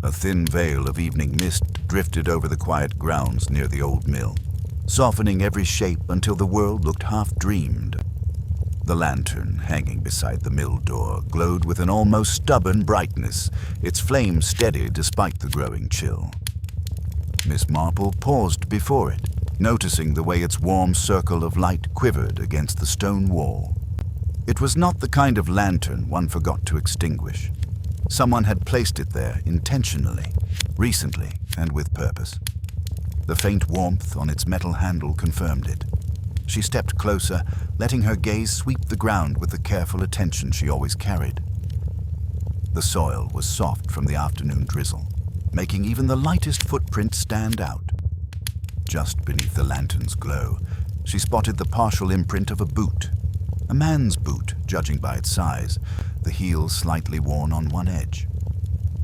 A thin veil of evening mist drifted over the quiet grounds near the old mill, softening every shape until the world looked half-dreamed. The lantern hanging beside the mill door glowed with an almost stubborn brightness, its flame steady despite the growing chill. Miss Marple paused before it, noticing the way its warm circle of light quivered against the stone wall. It was not the kind of lantern one forgot to extinguish. Someone had placed it there intentionally, recently, and with purpose. The faint warmth on its metal handle confirmed it. She stepped closer, letting her gaze sweep the ground with the careful attention she always carried. The soil was soft from the afternoon drizzle, making even the lightest footprint stand out. Just beneath the lantern's glow, she spotted the partial imprint of a boot. A man's boot, judging by its size, the heel slightly worn on one edge.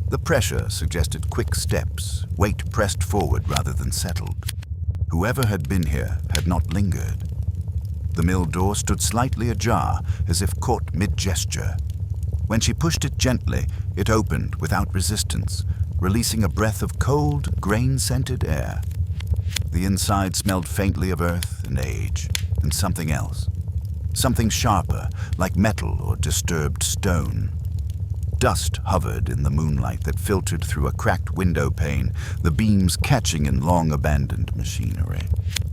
The pressure suggested quick steps, weight pressed forward rather than settled. Whoever had been here had not lingered. The mill door stood slightly ajar, as if caught mid-gesture. When she pushed it gently, it opened without resistance, releasing a breath of cold, grain-scented air. The inside smelled faintly of earth and age, and something else. Something sharper, like metal or disturbed stone. Dust hovered in the moonlight that filtered through a cracked window pane, the beams catching in long-abandoned machinery.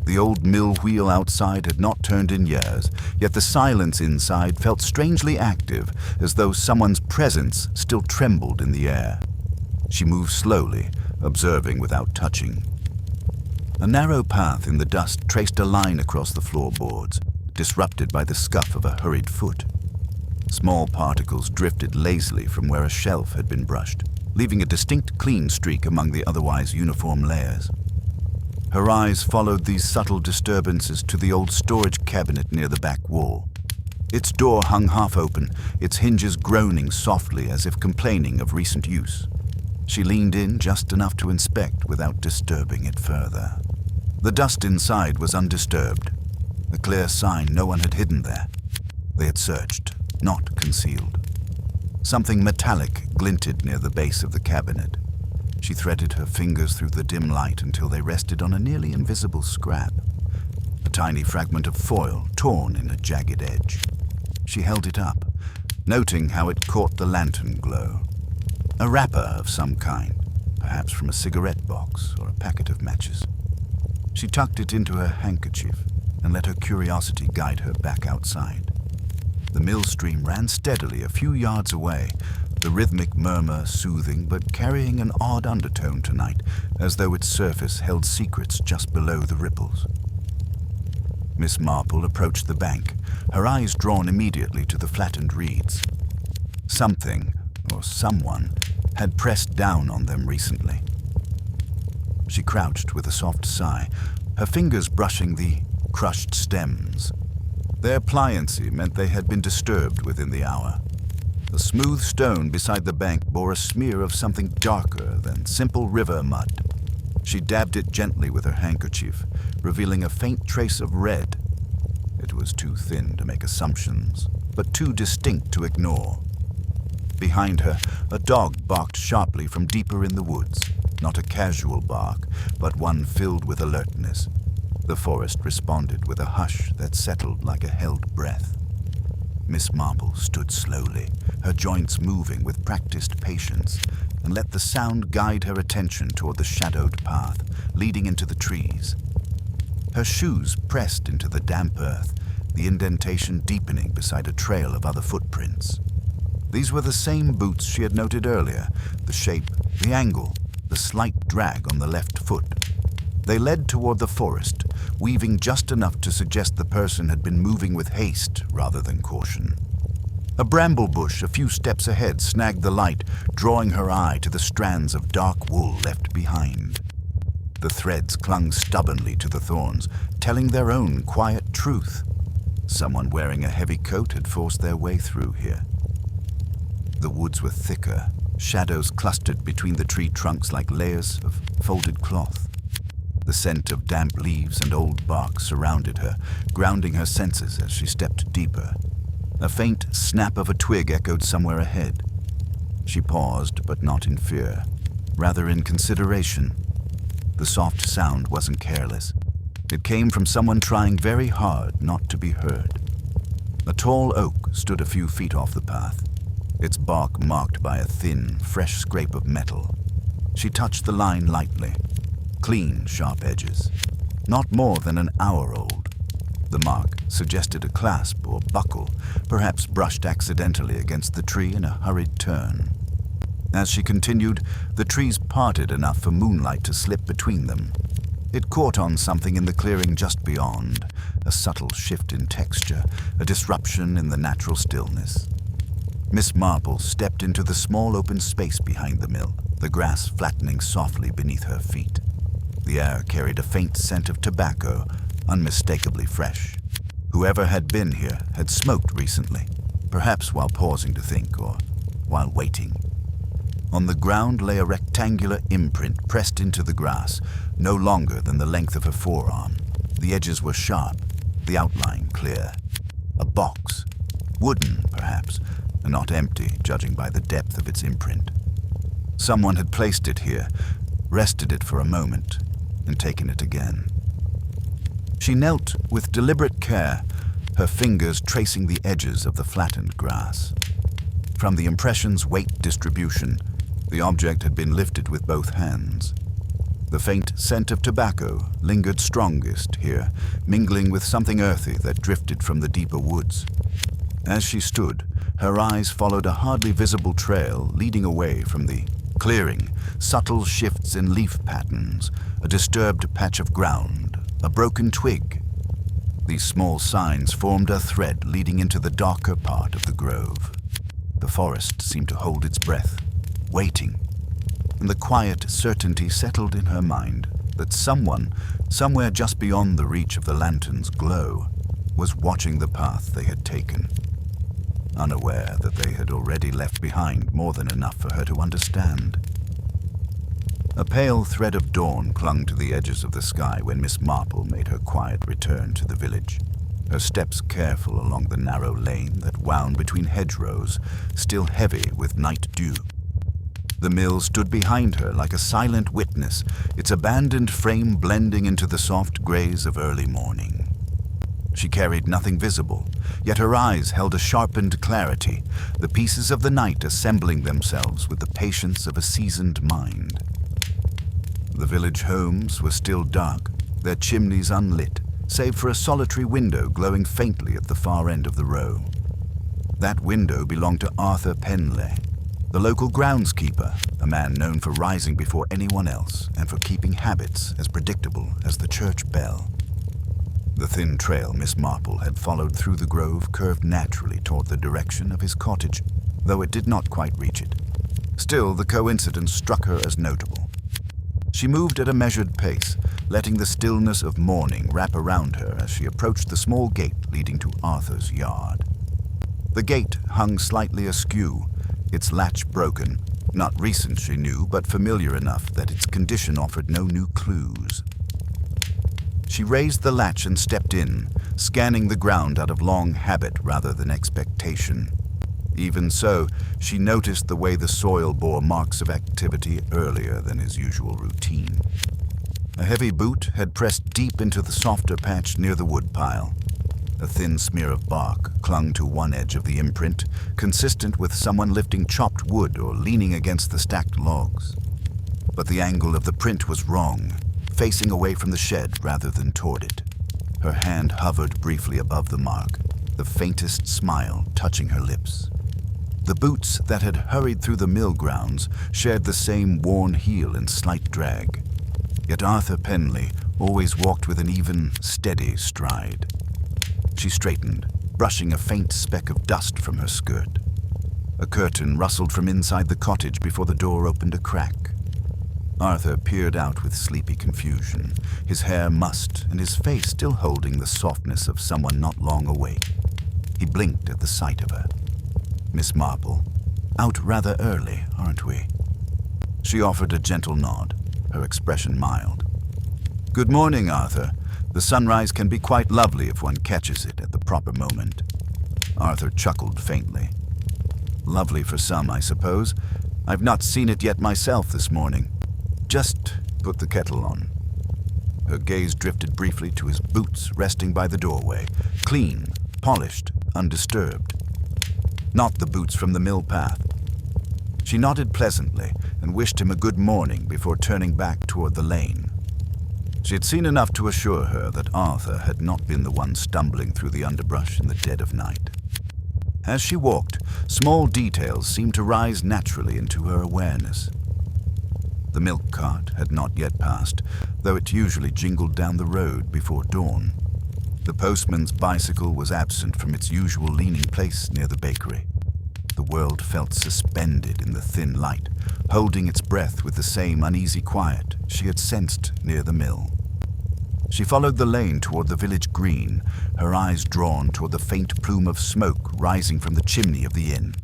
The old mill wheel outside had not turned in years, yet the silence inside felt strangely active, as though someone's presence still trembled in the air. She moved slowly, observing without touching. A narrow path in the dust traced a line across the floorboards, disrupted by the scuff of a hurried foot. Small particles drifted lazily from where a shelf had been brushed, leaving a distinct clean streak among the otherwise uniform layers. Her eyes followed these subtle disturbances to the old storage cabinet near the back wall. Its door hung half open, its hinges groaning softly as if complaining of recent use. She leaned in just enough to inspect without disturbing it further. The dust inside was undisturbed, a clear sign no one had hidden there. They had searched, not concealed. Something metallic glinted near the base of the cabinet. She threaded her fingers through the dim light until they rested on a nearly invisible scrap, a tiny fragment of foil torn in a jagged edge. She held it up, noting how it caught the lantern glow. A wrapper of some kind, perhaps from a cigarette box or a packet of matches. She tucked it into her handkerchief and let her curiosity guide her back outside. The mill stream ran steadily a few yards away, the rhythmic murmur soothing but carrying an odd undertone tonight, as though its surface held secrets just below the ripples. Miss Marple approached the bank, her eyes drawn immediately to the flattened reeds. Something, or someone, had pressed down on them recently. She crouched with a soft sigh, her fingers brushing the crushed stems. Their pliancy meant they had been disturbed within the hour. The smooth stone beside the bank bore a smear of something darker than simple river mud. She dabbed it gently with her handkerchief, revealing a faint trace of red. It was too thin to make assumptions, but too distinct to ignore. Behind her, a dog barked sharply from deeper in the woods, not a casual bark, but one filled with alertness. The forest responded with a hush that settled like a held breath. Miss Marple stood slowly, her joints moving with practiced patience, and let the sound guide her attention toward the shadowed path leading into the trees. Her shoes pressed into the damp earth, the indentation deepening beside a trail of other footprints. These were the same boots she had noted earlier, the shape, the angle, the slight drag on the left foot. They led toward the forest, weaving just enough to suggest the person had been moving with haste rather than caution. A bramble bush a few steps ahead snagged the light, drawing her eye to the strands of dark wool left behind. The threads clung stubbornly to the thorns, telling their own quiet truth. Someone wearing a heavy coat had forced their way through here. The woods were thicker, shadows clustered between the tree trunks like layers of folded cloth. The scent of damp leaves and old bark surrounded her, grounding her senses as she stepped deeper. A faint snap of a twig echoed somewhere ahead. She paused, but not in fear. rather in consideration. The soft sound wasn't careless. It came from someone trying very hard not to be heard. A tall oak stood a few feet off the path, its bark marked by a thin, fresh scrape of metal. She touched the line lightly. Clean, sharp edges. Not more than an hour old. The mark suggested a clasp or buckle, perhaps brushed accidentally against the tree in a hurried turn. As she continued, the trees parted enough for moonlight to slip between them. It caught on something in the clearing just beyond, a subtle shift in texture, a disruption in the natural stillness. Miss Marple stepped into the small open space behind the mill, the grass flattening softly beneath her feet. The air carried a faint scent of tobacco, unmistakably fresh. Whoever had been here had smoked recently, perhaps while pausing to think or while waiting. On the ground lay a rectangular imprint pressed into the grass, no longer than the length of her forearm. The edges were sharp, the outline clear. A box, wooden perhaps, and not empty, judging by the depth of its imprint. Someone had placed it here, rested it for a moment, and taken it again. She knelt with deliberate care, her fingers tracing the edges of the flattened grass. From the impression's weight distribution, the object had been lifted with both hands. The faint scent of tobacco lingered strongest here, mingling with something earthy that drifted from the deeper woods. As she stood, her eyes followed a hardly visible trail leading away from the clearing, subtle shifts in leaf patterns, a disturbed patch of ground, a broken twig. These small signs formed a thread leading into the darker part of the grove. The forest seemed to hold its breath, waiting, and the quiet certainty settled in her mind that someone, somewhere just beyond the reach of the lantern's glow, was watching the path they had taken, unaware that they had already left behind more than enough for her to understand. A pale thread of dawn clung to the edges of the sky when Miss Marple made her quiet return to the village, her steps careful along the narrow lane that wound between hedgerows, still heavy with night dew. The mill stood behind her like a silent witness, its abandoned frame blending into the soft grays of early morning. She carried nothing visible, yet her eyes held a sharpened clarity, the pieces of the night assembling themselves with the patience of a seasoned mind. The village homes were still dark, their chimneys unlit, save for a solitary window glowing faintly at the far end of the row. That window belonged to Arthur Penley, the local groundskeeper, a man known for rising before anyone else and for keeping habits as predictable as the church bell. The thin trail Miss Marple had followed through the grove curved naturally toward the direction of his cottage, though it did not quite reach it. Still, the coincidence struck her as notable. She moved at a measured pace, letting the stillness of morning wrap around her as she approached the small gate leading to Arthur's yard. The gate hung slightly askew, its latch broken, not recent she knew, but familiar enough that its condition offered no new clues. She raised the latch and stepped in, scanning the ground out of long habit rather than expectation. Even so, she noticed the way the soil bore marks of activity earlier than his usual routine. A heavy boot had pressed deep into the softer patch near the woodpile. A thin smear of bark clung to one edge of the imprint, consistent with someone lifting chopped wood or leaning against the stacked logs. But the angle of the print was wrong, facing away from the shed rather than toward it. Her hand hovered briefly above the mark, the faintest smile touching her lips. The boots that had hurried through the mill grounds shared the same worn heel and slight drag. Yet Arthur Penley always walked with an even, steady stride. She straightened, brushing a faint speck of dust from her skirt. A curtain rustled from inside the cottage before the door opened a crack. Arthur peered out with sleepy confusion, his hair mussed and his face still holding the softness of someone not long awake. He blinked at the sight of her. "Miss Marple, out rather early, aren't we?" She offered a gentle nod, her expression mild. "Good morning, Arthur. The sunrise can be quite lovely if one catches it at the proper moment." Arthur chuckled faintly. "Lovely for some, I suppose. I've not seen it yet myself this morning. Just put the kettle on." Her gaze drifted briefly to his boots resting by the doorway, clean, polished, undisturbed. Not the boots from the mill path. She nodded pleasantly and wished him a good morning before turning back toward the lane. She had seen enough to assure her that Arthur had not been the one stumbling through the underbrush in the dead of night. As she walked, small details seemed to rise naturally into her awareness. The milk cart had not yet passed, though it usually jingled down the road before dawn. The postman's bicycle was absent from its usual leaning place near the bakery. The world felt suspended in the thin light, holding its breath with the same uneasy quiet she had sensed near the mill. She followed the lane toward the village green, her eyes drawn toward the faint plume of smoke rising from the chimney of the inn.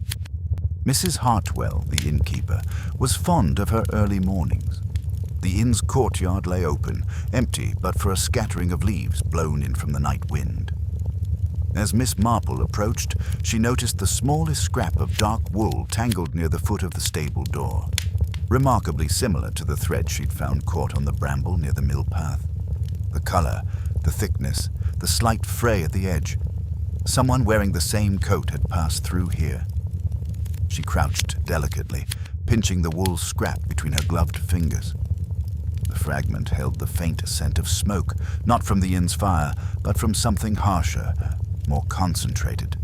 Mrs. Hartwell, the innkeeper, was fond of her early mornings. The inn's courtyard lay open, empty but for a scattering of leaves blown in from the night wind. As Miss Marple approached, she noticed the smallest scrap of dark wool tangled near the foot of the stable door, remarkably similar to the thread she'd found caught on the bramble near the mill path. The color, the thickness, the slight fray at the edge. Someone wearing the same coat had passed through here. She crouched delicately, pinching the wool scrap between her gloved fingers. The fragment held the faint scent of smoke, not from the inn's fire, but from something harsher, more concentrated.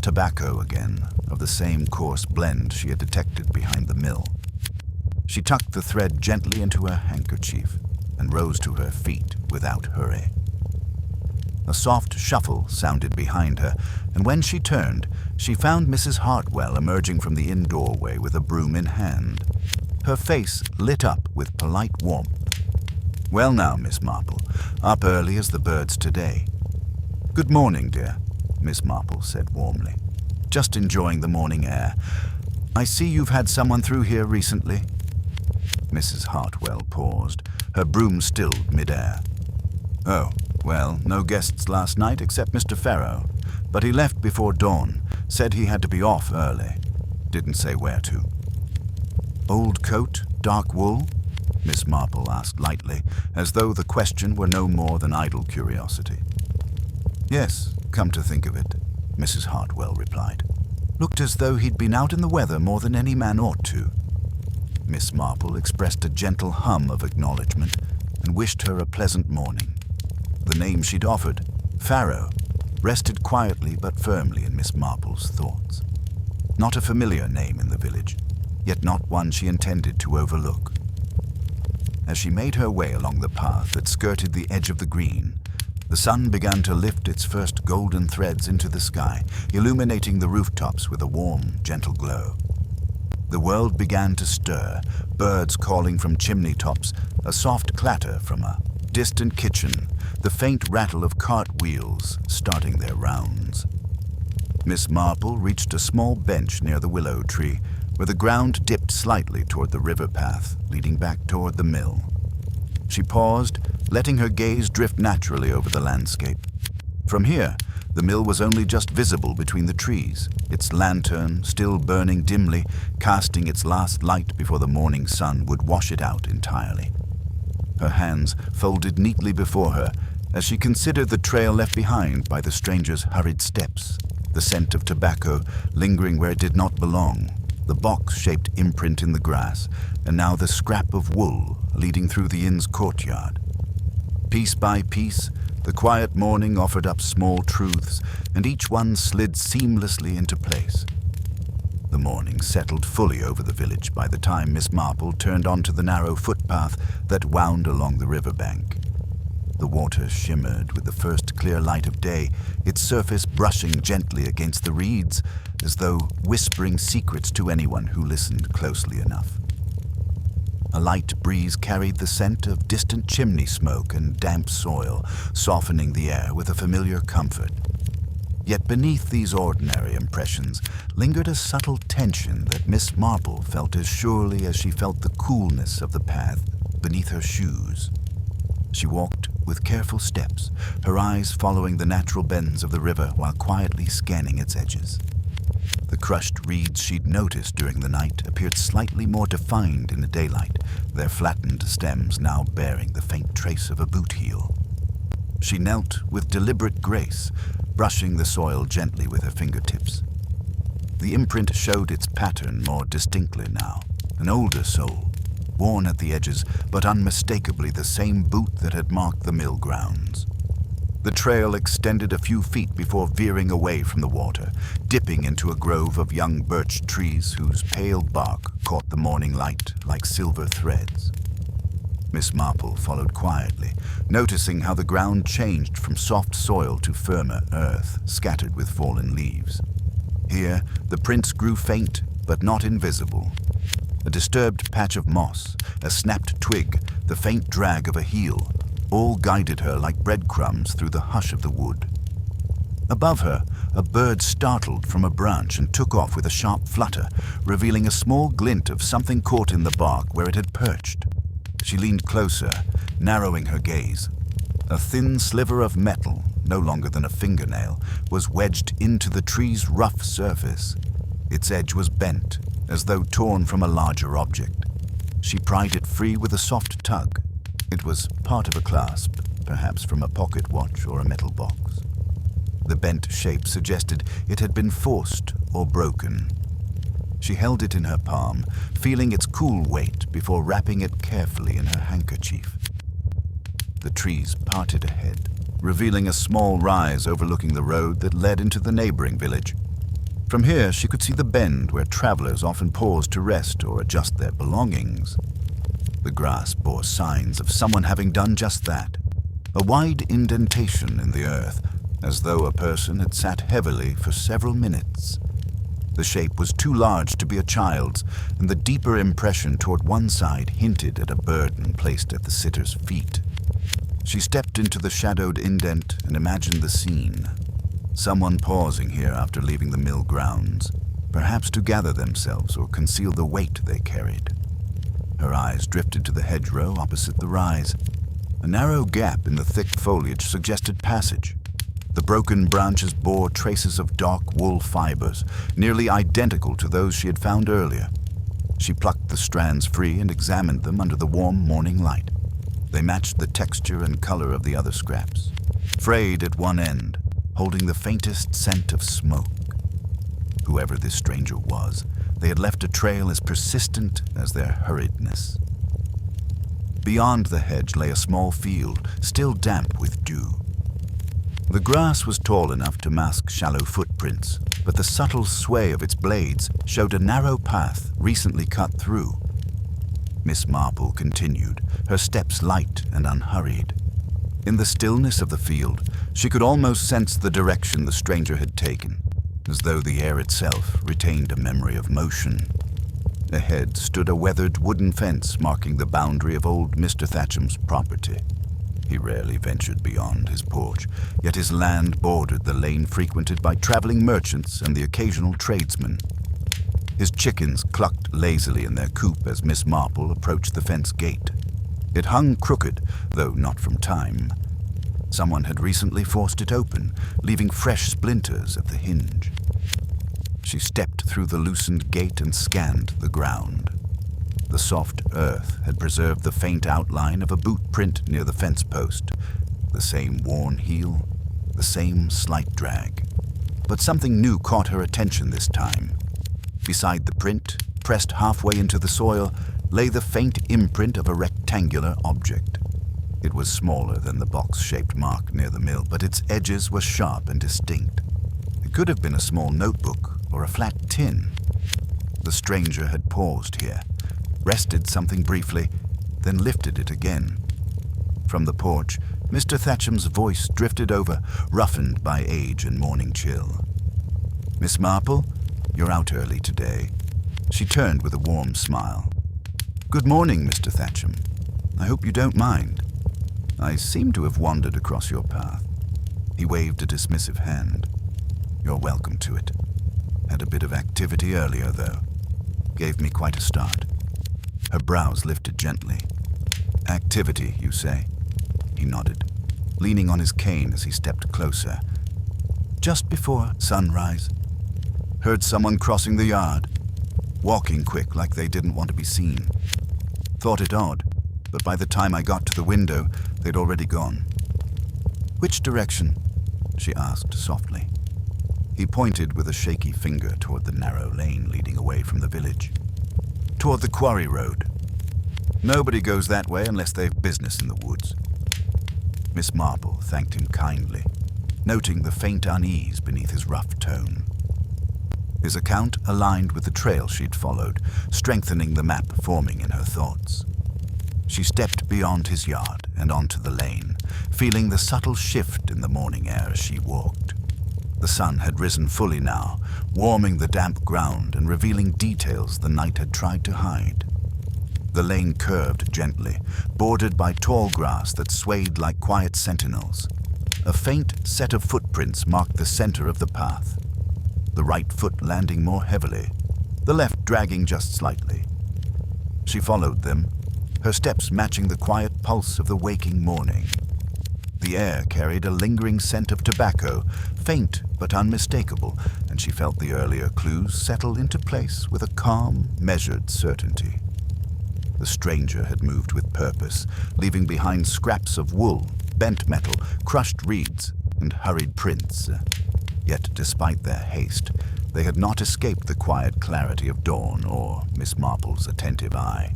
Tobacco again, of the same coarse blend she had detected behind the mill. She tucked the thread gently into her handkerchief and rose to her feet without hurry. A soft shuffle sounded behind her, and when she turned, she found Mrs. Hartwell emerging from the inn doorway with a broom in hand. Her face lit up with polite warmth. "Well now, Miss Marple, up early as the birds today." "Good morning, dear," Miss Marple said warmly. "Just enjoying the morning air. I see you've had someone through here recently." Mrs. Hartwell paused, her broom stilled midair. "Oh, well, no guests last night except Mr. Farrow, but he left before dawn, said he had to be off early. Didn't say where to." "Old coat, dark wool?" Miss Marple asked lightly, as though the question were no more than idle curiosity. "Yes, come to think of it," Mrs. Hartwell replied. "Looked as though he'd been out in the weather more than any man ought to." Miss Marple expressed a gentle hum of acknowledgement and wished her a pleasant morning. The name she'd offered, Farrow, rested quietly but firmly in Miss Marple's thoughts. Not a familiar name in the village, yet not one she intended to overlook. As she made her way along the path that skirted the edge of the green, the sun began to lift its first golden threads into the sky, illuminating the rooftops with a warm, gentle glow. The world began to stir, birds calling from chimney tops, a soft clatter from a distant kitchen, the faint rattle of cart wheels starting their rounds. Miss Marple reached a small bench near the willow tree, where the ground dipped slightly toward the river path, leading back toward the mill. She paused, letting her gaze drift naturally over the landscape. From here, the mill was only just visible between the trees, its lantern still burning dimly, casting its last light before the morning sun would wash it out entirely. Her hands folded neatly before her as she considered the trail left behind by the stranger's hurried steps, the scent of tobacco lingering where it did not belong, the box-shaped imprint in the grass, and now the scrap of wool leading through the inn's courtyard. Piece by piece, the quiet morning offered up small truths, and each one slid seamlessly into place. The morning settled fully over the village by the time Miss Marple turned onto the narrow footpath that wound along the riverbank. The water shimmered with the first clear light of day, its surface brushing gently against the reeds, as though whispering secrets to anyone who listened closely enough. A light breeze carried the scent of distant chimney smoke and damp soil, softening the air with a familiar comfort. Yet beneath these ordinary impressions lingered a subtle tension that Miss Marple felt as surely as she felt the coolness of the path beneath her shoes. She walked with careful steps, her eyes following the natural bends of the river while quietly scanning its edges. The crushed reeds she'd noticed during the night appeared slightly more defined in the daylight, their flattened stems now bearing the faint trace of a boot heel. She knelt with deliberate grace, brushing the soil gently with her fingertips. The imprint showed its pattern more distinctly now, an older sole, worn at the edges, but unmistakably the same boot that had marked the mill grounds. The trail extended a few feet before veering away from the water, dipping into a grove of young birch trees whose pale bark caught the morning light like silver threads. Miss Marple followed quietly, noticing how the ground changed from soft soil to firmer earth, scattered with fallen leaves. Here, the prints grew faint, but not invisible. A disturbed patch of moss, a snapped twig, the faint drag of a heel, all guided her like breadcrumbs through the hush of the wood. Above her, a bird startled from a branch and took off with a sharp flutter, revealing a small glint of something caught in the bark where it had perched. She leaned closer, narrowing her gaze. A thin sliver of metal, no longer than a fingernail, was wedged into the tree's rough surface. Its edge was bent, as though torn from a larger object. She pried it free with a soft tug. It was part of a clasp, perhaps from a pocket watch or a metal box. The bent shape suggested it had been forced or broken. She held it in her palm, feeling its cool weight before wrapping it carefully in her handkerchief. The trees parted ahead, revealing a small rise overlooking the road that led into the neighboring village. From here, she could see the bend where travelers often paused to rest or adjust their belongings. The grass bore signs of someone having done just that, a wide indentation in the earth, as though a person had sat heavily for several minutes. The shape was too large to be a child's, and the deeper impression toward one side hinted at a burden placed at the sitter's feet. She stepped into the shadowed indent and imagined the scene. Someone pausing here after leaving the mill grounds, perhaps to gather themselves or conceal the weight they carried. Her eyes drifted to the hedgerow opposite the rise. A narrow gap in the thick foliage suggested passage. The broken branches bore traces of dark wool fibers, nearly identical to those she had found earlier. She plucked the strands free and examined them under the warm morning light. They matched the texture and color of the other scraps, frayed at one end, holding the faintest scent of smoke. Whoever this stranger was, they had left a trail as persistent as their hurriedness. Beyond the hedge lay a small field, still damp with dew. The grass was tall enough to mask shallow footprints, but the subtle sway of its blades showed a narrow path recently cut through. Miss Marple continued, her steps light and unhurried. In the stillness of the field, she could almost sense the direction the stranger had taken, as though the air itself retained a memory of motion. Ahead stood a weathered wooden fence marking the boundary of old Mr. Thatcham's property. He rarely ventured beyond his porch, yet his land bordered the lane frequented by traveling merchants and the occasional tradesman. His chickens clucked lazily in their coop as Miss Marple approached the fence gate. It hung crooked, though not from time. Someone had recently forced it open, leaving fresh splinters at the hinge. She stepped through the loosened gate and scanned the ground. The soft earth had preserved the faint outline of a boot print near the fence post, the same worn heel, the same slight drag. But something new caught her attention this time. Beside the print, pressed halfway into the soil, lay the faint imprint of a rectangular object. It was smaller than the box-shaped mark near the mill, but its edges were sharp and distinct. It could have been a small notebook or a flat tin. The stranger had paused here, rested something briefly, then lifted it again. From the porch, Mr. Thatcham's voice drifted over, roughened by age and morning chill. "Miss Marple, you're out early today." She turned with a warm smile. "Good morning, Mr. Thatcham. I hope you don't mind. I seem to have wandered across your path." He waved a dismissive hand. "You're welcome to it. Had a bit of activity earlier, though. Gave me quite a start." Her brows lifted gently. "Activity, you say?" He nodded, leaning on his cane as he stepped closer. "Just before sunrise." Heard someone crossing the yard, walking quick like they didn't want to be seen. Thought it odd, but by the time I got to the window, they'd already gone. "Which direction?" she asked softly. He pointed with a shaky finger toward the narrow lane leading away from the village. "Toward the quarry road. Nobody goes that way unless they've business in the woods." Miss Marple thanked him kindly, noting the faint unease beneath his rough tone. His account aligned with the trail she'd followed, strengthening the map forming in her thoughts. She stepped beyond his yard and onto the lane, feeling the subtle shift in the morning air as she walked. The sun had risen fully now, warming the damp ground and revealing details the night had tried to hide. The lane curved gently, bordered by tall grass that swayed like quiet sentinels. A faint set of footprints marked the center of the path, the right foot landing more heavily, the left dragging just slightly. She followed them, her steps matching the quiet pulse of the waking morning. The air carried a lingering scent of tobacco, faint but unmistakable, and she felt the earlier clues settle into place with a calm, measured certainty. The stranger had moved with purpose, leaving behind scraps of wool, bent metal, crushed reeds, and hurried prints. Yet, despite their haste, they had not escaped the quiet clarity of dawn or Miss Marple's attentive eye.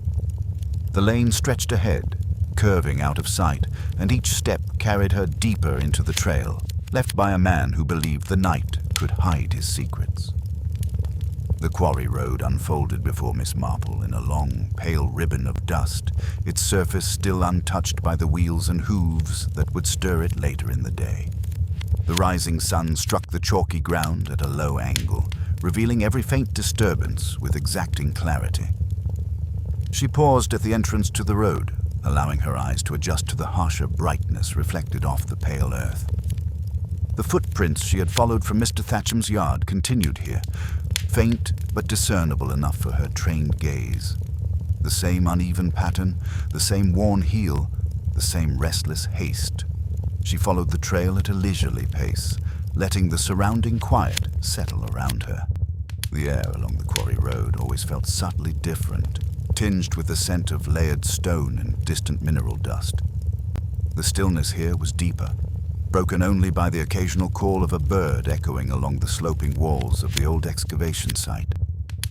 The lane stretched ahead, curving out of sight, and each step carried her deeper into the trail, left by a man who believed the night could hide his secrets. The quarry road unfolded before Miss Marple in a long, pale ribbon of dust, its surface still untouched by the wheels and hooves that would stir it later in the day. The rising sun struck the chalky ground at a low angle, revealing every faint disturbance with exacting clarity. She paused at the entrance to the road, allowing her eyes to adjust to the harsher brightness reflected off the pale earth. The footprints she had followed from Mr. Thatcham's yard continued here, faint but discernible enough for her trained gaze. The same uneven pattern, the same worn heel, the same restless haste. She followed the trail at a leisurely pace, letting the surrounding quiet settle around her. The air along the quarry road always felt subtly different, tinged with the scent of layered stone and distant mineral dust. The stillness here was deeper, broken only by the occasional call of a bird echoing along the sloping walls of the old excavation site.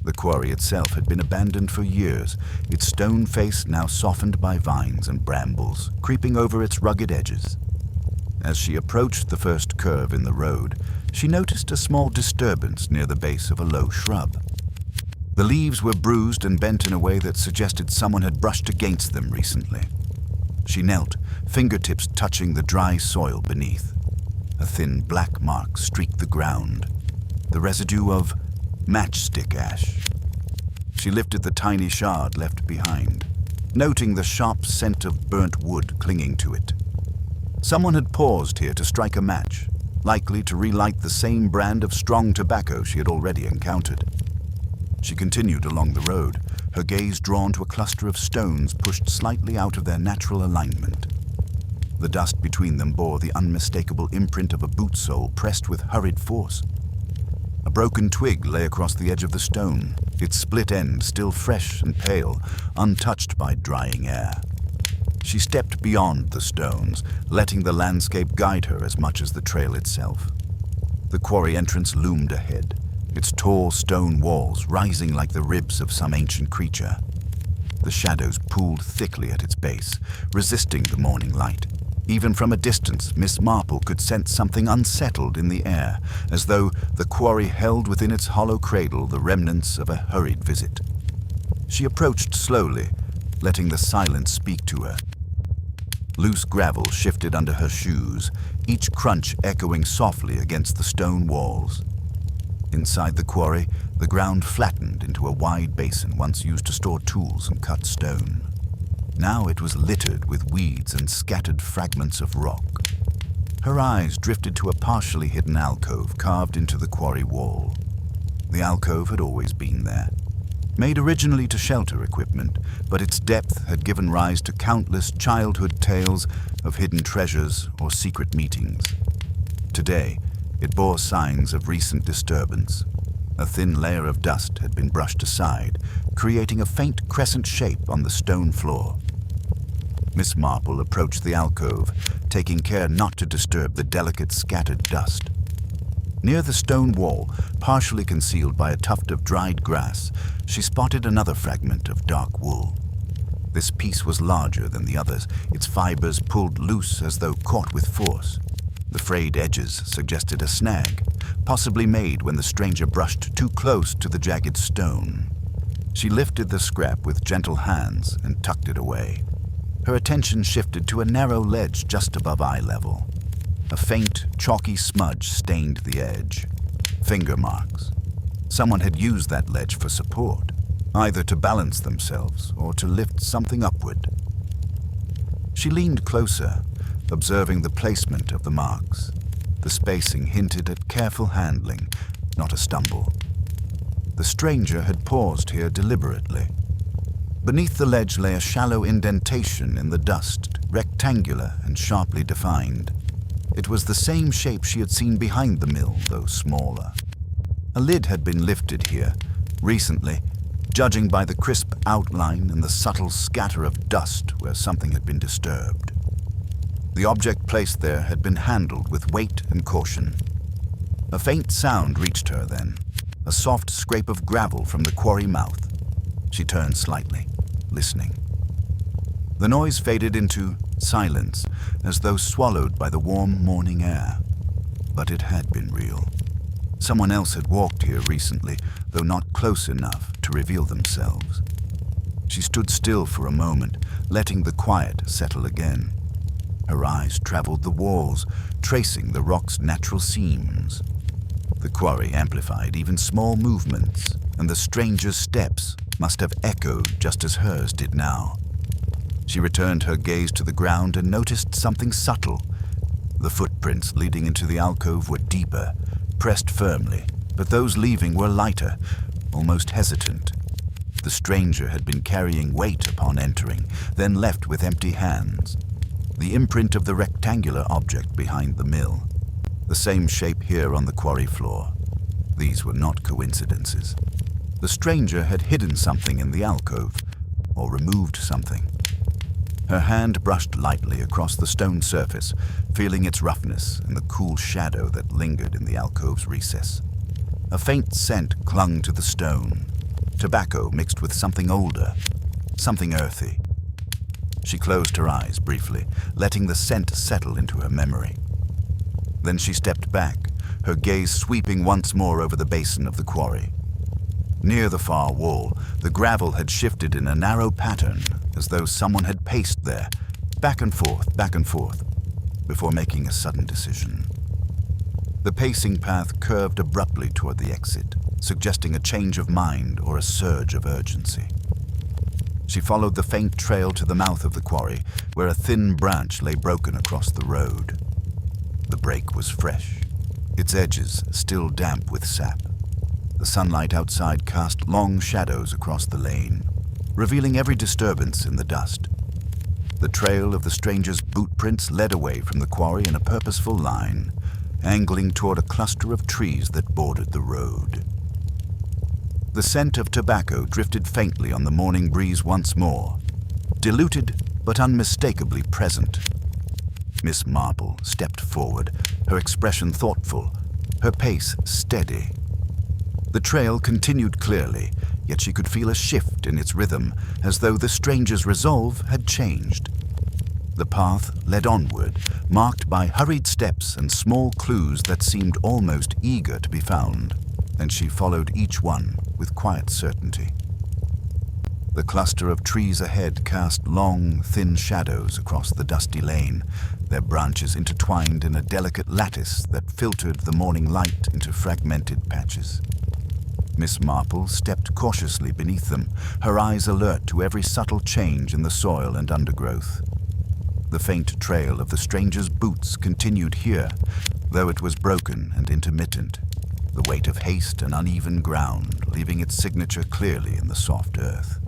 The quarry itself had been abandoned for years, its stone face now softened by vines and brambles, creeping over its rugged edges. As she approached the first curve in the road, she noticed a small disturbance near the base of a low shrub. The leaves were bruised and bent in a way that suggested someone had brushed against them recently. She knelt, fingertips touching the dry soil beneath. A thin black mark streaked the ground, the residue of matchstick ash. She lifted the tiny shard left behind, noting the sharp scent of burnt wood clinging to it. Someone had paused here to strike a match, likely to relight the same brand of strong tobacco she had already encountered. She continued along the road, her gaze drawn to a cluster of stones pushed slightly out of their natural alignment. The dust between them bore the unmistakable imprint of a boot sole pressed with hurried force. A broken twig lay across the edge of the stone, its split end still fresh and pale, untouched by drying air. She stepped beyond the stones, letting the landscape guide her as much as the trail itself. The quarry entrance loomed ahead, its tall stone walls rising like the ribs of some ancient creature. The shadows pooled thickly at its base, resisting the morning light. Even from a distance, Miss Marple could sense something unsettled in the air, as though the quarry held within its hollow cradle the remnants of a hurried visit. She approached slowly, letting the silence speak to her. Loose gravel shifted under her shoes, each crunch echoing softly against the stone walls. Inside the quarry, the ground flattened into a wide basin once used to store tools and cut stone. Now it was littered with weeds and scattered fragments of rock. Her eyes drifted to a partially hidden alcove carved into the quarry wall. The alcove had always been there, made originally to shelter equipment, but its depth had given rise to countless childhood tales of hidden treasures or secret meetings. Today, it bore signs of recent disturbance. A thin layer of dust had been brushed aside, creating a faint crescent shape on the stone floor. Miss Marple approached the alcove, taking care not to disturb the delicate scattered dust. Near the stone wall, partially concealed by a tuft of dried grass, she spotted another fragment of dark wool. This piece was larger than the others, its fibers pulled loose as though caught with force. The frayed edges suggested a snag, possibly made when the stranger brushed too close to the jagged stone. She lifted the scrap with gentle hands and tucked it away. Her attention shifted to a narrow ledge just above eye level. A faint, chalky smudge stained the edge. Finger marks. Someone had used that ledge for support, either to balance themselves or to lift something upward. She leaned closer, observing the placement of the marks. The spacing hinted at careful handling, not a stumble. The stranger had paused here deliberately. Beneath the ledge lay a shallow indentation in the dust, rectangular and sharply defined. It was the same shape she had seen behind the mill, though smaller. A lid had been lifted here, recently, judging by the crisp outline and the subtle scatter of dust where something had been disturbed. The object placed there had been handled with weight and caution. A faint sound reached her then, a soft scrape of gravel from the quarry mouth. She turned slightly, listening. The noise faded into silence, as though swallowed by the warm morning air. But it had been real. Someone else had walked here recently, though not close enough to reveal themselves. She stood still for a moment, letting the quiet settle again. Her eyes traveled the walls, tracing the rock's natural seams. The quarry amplified even small movements, and the stranger's steps must have echoed just as hers did now. She returned her gaze to the ground and noticed something subtle. The footprints leading into the alcove were deeper, pressed firmly, but those leaving were lighter, almost hesitant. The stranger had been carrying weight upon entering, then left with empty hands. The imprint of the rectangular object behind the mill. The same shape here on the quarry floor. These were not coincidences. The stranger had hidden something in the alcove, or removed something. Her hand brushed lightly across the stone surface, feeling its roughness and the cool shadow that lingered in the alcove's recess. A faint scent clung to the stone, tobacco mixed with something older, something earthy. She closed her eyes briefly, letting the scent settle into her memory. Then she stepped back, her gaze sweeping once more over the basin of the quarry. Near the far wall, the gravel had shifted in a narrow pattern, as though someone had paced there, back and forth, before making a sudden decision. The pacing path curved abruptly toward the exit, suggesting a change of mind or a surge of urgency. She followed the faint trail to the mouth of the quarry, where a thin branch lay broken across the road. The break was fresh, its edges still damp with sap. The sunlight outside cast long shadows across the lane, revealing every disturbance in the dust. The trail of the stranger's boot prints led away from the quarry in a purposeful line, angling toward a cluster of trees that bordered the road. The scent of tobacco drifted faintly on the morning breeze once more, diluted but unmistakably present. Miss Marple stepped forward, her expression thoughtful, her pace steady. The trail continued clearly, yet she could feel a shift in its rhythm, as though the stranger's resolve had changed. The path led onward, marked by hurried steps and small clues that seemed almost eager to be found, and she followed each one with quiet certainty. The cluster of trees ahead cast long, thin shadows across the dusty lane, their branches intertwined in a delicate lattice that filtered the morning light into fragmented patches. Miss Marple stepped cautiously beneath them, her eyes alert to every subtle change in the soil and undergrowth. The faint trail of the stranger's boots continued here, though it was broken and intermittent, the weight of haste and uneven ground leaving its signature clearly in the soft earth.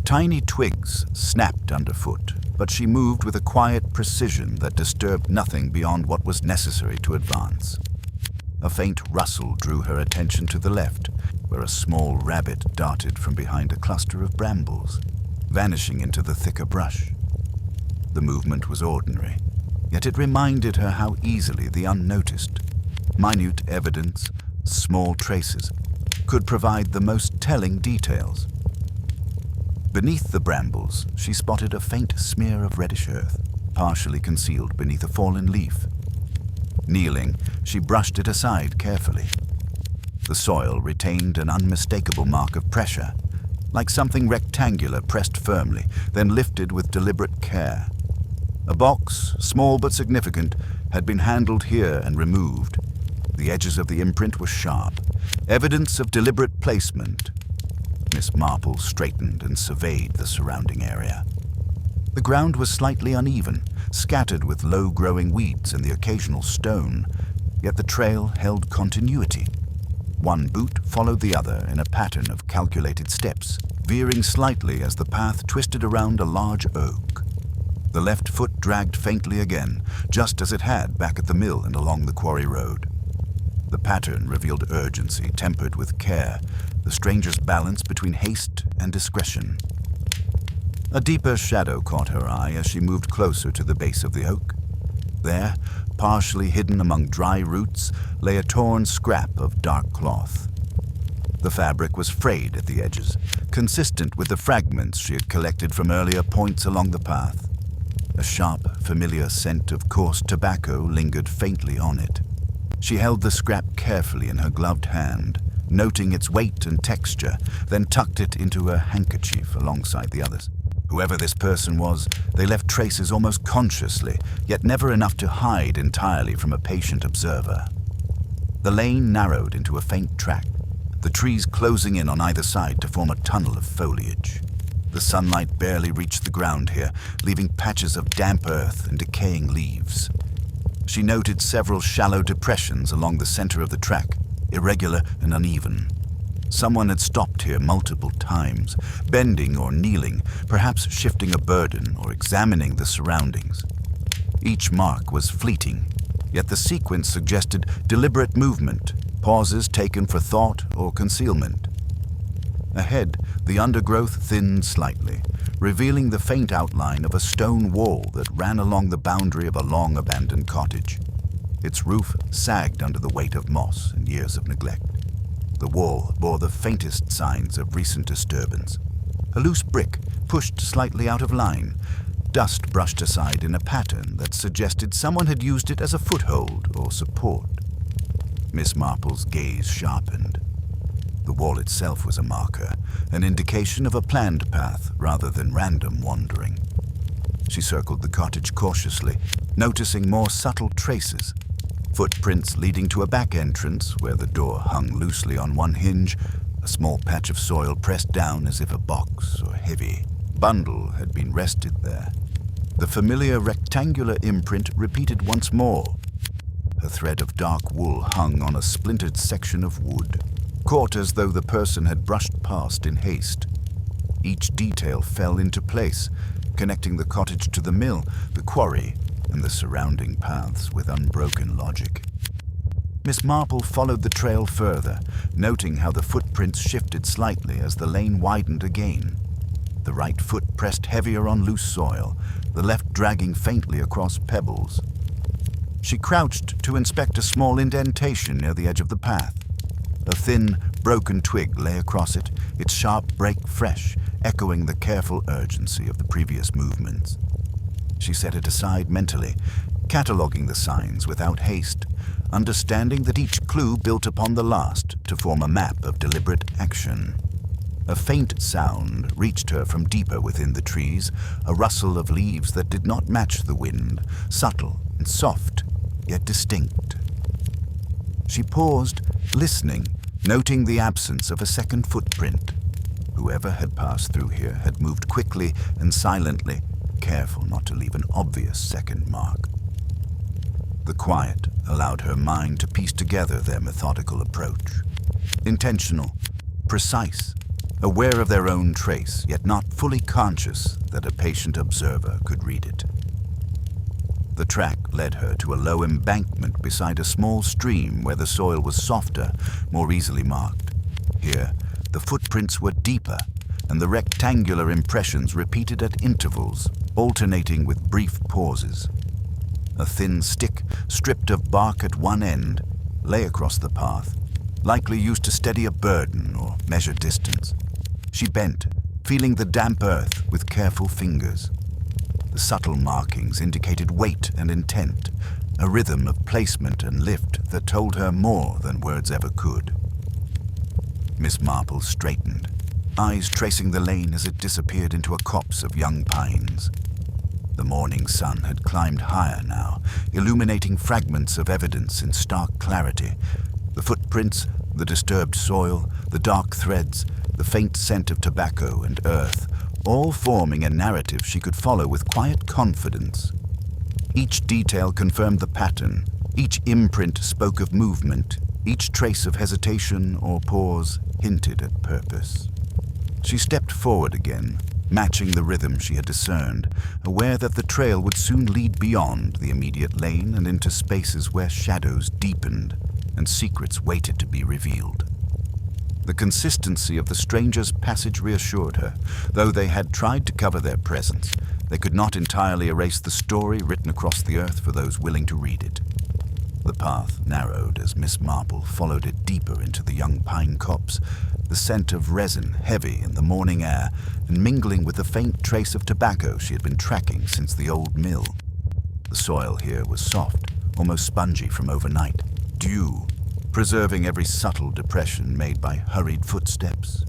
Tiny twigs snapped underfoot, but she moved with a quiet precision that disturbed nothing beyond what was necessary to advance. A faint rustle drew her attention to the left, where a small rabbit darted from behind a cluster of brambles, vanishing into the thicker brush. The movement was ordinary, yet it reminded her how easily the unnoticed, minute evidence, small traces, could provide the most telling details. Beneath the brambles, she spotted a faint smear of reddish earth, partially concealed beneath a fallen leaf. Kneeling, she brushed it aside carefully. The soil retained an unmistakable mark of pressure, like something rectangular pressed firmly, then lifted with deliberate care. A box, small but significant, had been handled here and removed. The edges of the imprint were sharp, evidence of deliberate placement. Miss Marple straightened and surveyed the surrounding area. The ground was slightly uneven, scattered with low-growing weeds and the occasional stone, yet the trail held continuity. One boot followed the other in a pattern of calculated steps, veering slightly as the path twisted around a large oak. The left foot dragged faintly again, just as it had back at the mill and along the quarry road. The pattern revealed urgency tempered with care, the stranger's balance between haste and discretion. A deeper shadow caught her eye as she moved closer to the base of the oak. There, partially hidden among dry roots, lay a torn scrap of dark cloth. The fabric was frayed at the edges, consistent with the fragments she had collected from earlier points along the path. A sharp, familiar scent of coarse tobacco lingered faintly on it. She held the scrap carefully in her gloved hand, noting its weight and texture, then tucked it into her handkerchief alongside the others. Whoever this person was, they left traces almost consciously, yet never enough to hide entirely from a patient observer. The lane narrowed into a faint track, the trees closing in on either side to form a tunnel of foliage. The sunlight barely reached the ground here, leaving patches of damp earth and decaying leaves. She noted several shallow depressions along the center of the track, irregular and uneven. Someone had stopped here multiple times, bending or kneeling, perhaps shifting a burden or examining the surroundings. Each mark was fleeting, yet the sequence suggested deliberate movement, pauses taken for thought or concealment. Ahead, the undergrowth thinned slightly, revealing the faint outline of a stone wall that ran along the boundary of a long-abandoned cottage. Its roof sagged under the weight of moss and years of neglect. The wall bore the faintest signs of recent disturbance. A loose brick pushed slightly out of line, dust brushed aside in a pattern that suggested someone had used it as a foothold or support. Miss Marple's gaze sharpened. The wall itself was a marker, an indication of a planned path rather than random wandering. She circled the cottage cautiously, noticing more subtle traces. Footprints leading to a back entrance where the door hung loosely on one hinge, a small patch of soil pressed down as if a box or heavy bundle had been rested there. The familiar rectangular imprint repeated once more. A thread of dark wool hung on a splintered section of wood, caught as though the person had brushed past in haste. Each detail fell into place, connecting the cottage to the mill, the quarry, and the surrounding paths with unbroken logic. Miss Marple followed the trail further, noting how the footprints shifted slightly as the lane widened again. The right foot pressed heavier on loose soil, the left dragging faintly across pebbles. She crouched to inspect a small indentation near the edge of the path. A thin, broken twig lay across it, its sharp break fresh, echoing the careful urgency of the previous movements. She set it aside mentally, cataloging the signs without haste, understanding that each clue built upon the last to form a map of deliberate action. A faint sound reached her from deeper within the trees, a rustle of leaves that did not match the wind, subtle and soft, yet distinct. She paused, listening, noting the absence of a second footprint. Whoever had passed through here had moved quickly and silently, careful not to leave an obvious second mark. The quiet allowed her mind to piece together their methodical approach. Intentional, precise, aware of their own trace, yet not fully conscious that a patient observer could read it. The The track led her to a low embankment beside a small stream where the soil was softer, more easily marked. Here, the footprints were deeper, and the rectangular impressions repeated at intervals, alternating with brief pauses. A thin stick, stripped of bark at one end, lay across the path, likely used to steady a burden or measure distance. She bent, feeling the damp earth with careful fingers. The subtle markings indicated weight and intent, a rhythm of placement and lift that told her more than words ever could. Miss Marple straightened, eyes tracing the lane as it disappeared into a copse of young pines. The morning sun had climbed higher now, illuminating fragments of evidence in stark clarity. The footprints, the disturbed soil, the dark threads, the faint scent of tobacco and earth, all forming a narrative she could follow with quiet confidence. Each detail confirmed the pattern, each imprint spoke of movement, each trace of hesitation or pause hinted at purpose. She stepped forward again, matching the rhythm she had discerned, aware that the trail would soon lead beyond the immediate lane and into spaces where shadows deepened and secrets waited to be revealed. The consistency of the stranger's passage reassured her. Though they had tried to cover their presence, they could not entirely erase the story written across the earth for those willing to read it. The path narrowed as Miss Marple followed it deeper into the young pine copse, the scent of resin heavy in the morning air and mingling with the faint trace of tobacco she had been tracking since the old mill. The soil here was soft, almost spongy from overnight, dew, preserving every subtle depression made by hurried footsteps.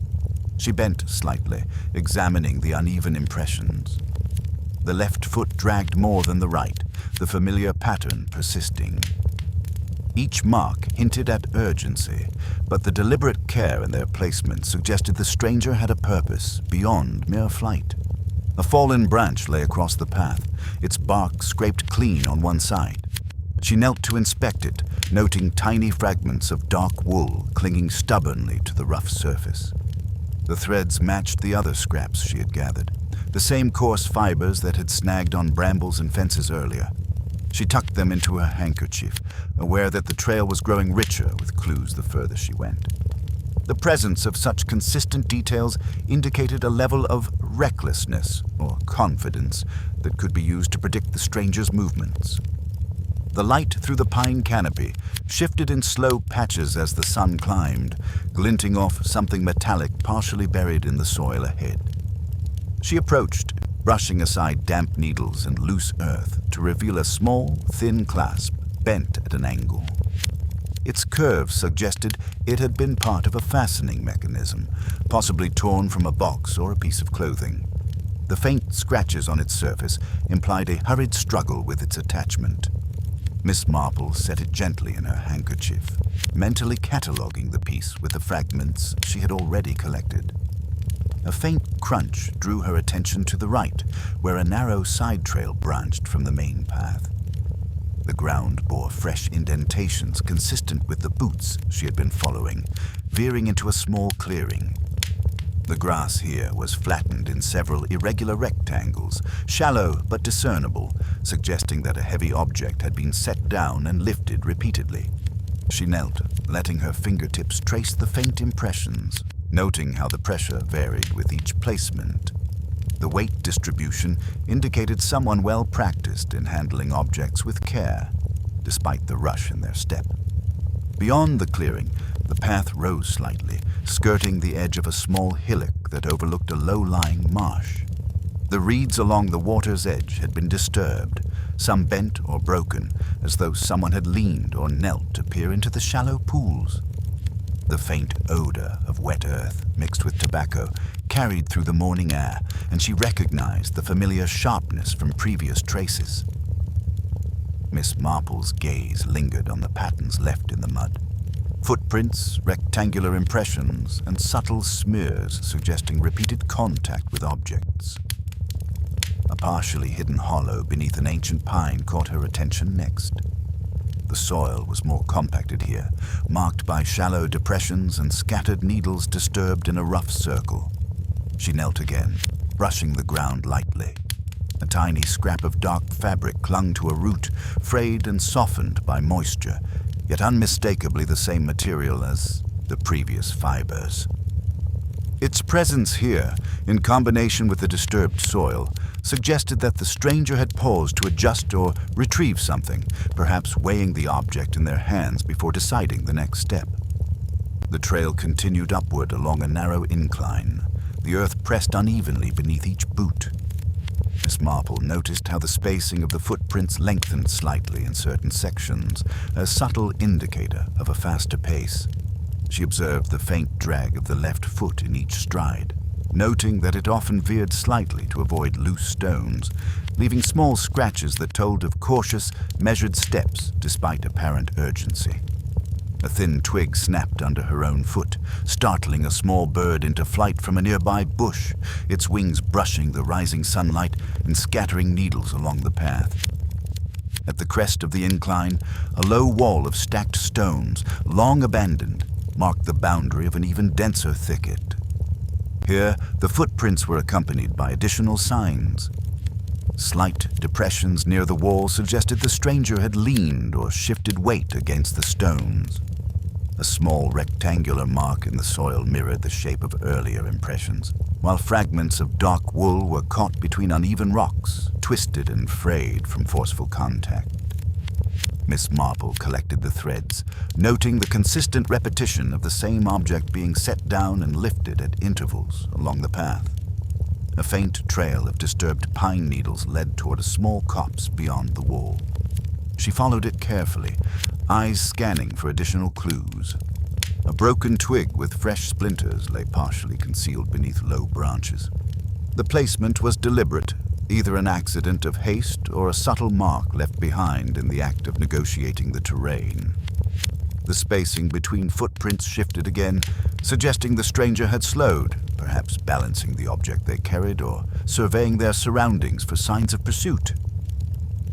She bent slightly, examining the uneven impressions. The left foot dragged more than the right, the familiar pattern persisting. Each mark hinted at urgency, but the deliberate care in their placement suggested the stranger had a purpose beyond mere flight. A fallen branch lay across the path, its bark scraped clean on one side. She knelt to inspect it, noting tiny fragments of dark wool clinging stubbornly to the rough surface. The threads matched the other scraps she had gathered, the same coarse fibers that had snagged on brambles and fences earlier. She tucked them into her handkerchief, aware that the trail was growing richer with clues the further she went. The presence of such consistent details indicated a level of recklessness or confidence that could be used to predict the stranger's movements. The light through the pine canopy shifted in slow patches as the sun climbed, glinting off something metallic partially buried in the soil ahead. She approached, brushing aside damp needles and loose earth to reveal a small, thin clasp bent at an angle. Its curve suggested it had been part of a fastening mechanism, possibly torn from a box or a piece of clothing. The faint scratches on its surface implied a hurried struggle with its attachment. Miss Marple set it gently in her handkerchief, mentally cataloguing the piece with the fragments she had already collected. A faint crunch drew her attention to the right, where a narrow side trail branched from the main path. The ground bore fresh indentations consistent with the boots she had been following, veering into a small clearing. The grass here was flattened in several irregular rectangles, shallow but discernible, suggesting that a heavy object had been set down and lifted repeatedly. She knelt, letting her fingertips trace the faint impressions, noting how the pressure varied with each placement. The weight distribution indicated someone well practiced in handling objects with care, despite the rush in their step. Beyond the clearing, the path rose slightly, skirting the edge of a small hillock that overlooked a low-lying marsh. The reeds along the water's edge had been disturbed, some bent or broken, as though someone had leaned or knelt to peer into the shallow pools. The faint odor of wet earth mixed with tobacco carried through the morning air, and she recognized the familiar sharpness from previous traces. Miss Marple's gaze lingered on the patterns left in the mud. Footprints, rectangular impressions, and subtle smears suggesting repeated contact with objects. A partially hidden hollow beneath an ancient pine caught her attention next. The soil was more compacted here, marked by shallow depressions and scattered needles disturbed in a rough circle. She knelt again, brushing the ground lightly. A tiny scrap of dark fabric clung to a root, frayed and softened by moisture, yet unmistakably the same material as the previous fibers. Its presence here, in combination with the disturbed soil, suggested that the stranger had paused to adjust or retrieve something, perhaps weighing the object in their hands before deciding the next step. The trail continued upward along a narrow incline. The earth pressed unevenly beneath each boot. Miss Marple noticed how the spacing of the footprints lengthened slightly in certain sections, a subtle indicator of a faster pace. She observed the faint drag of the left foot in each stride, noting that it often veered slightly to avoid loose stones, leaving small scratches that told of cautious, measured steps despite apparent urgency. A thin twig snapped under her own foot, startling a small bird into flight from a nearby bush, its wings brushing the rising sunlight and scattering needles along the path. At the crest of the incline, a low wall of stacked stones, long abandoned, marked the boundary of an even denser thicket. Here, the footprints were accompanied by additional signs. Slight depressions near the wall suggested the stranger had leaned or shifted weight against the stones. A small rectangular mark in the soil mirrored the shape of earlier impressions, while fragments of dark wool were caught between uneven rocks, twisted and frayed from forceful contact. Miss Marple collected the threads, noting the consistent repetition of the same object being set down and lifted at intervals along the path. A faint trail of disturbed pine needles led toward a small copse beyond the wall. She followed it carefully, eyes scanning for additional clues. A broken twig with fresh splinters lay partially concealed beneath low branches. The placement was deliberate, either an accident of haste or a subtle mark left behind in the act of negotiating the terrain. The spacing between footprints shifted again, suggesting the stranger had slowed, perhaps balancing the object they carried or surveying their surroundings for signs of pursuit.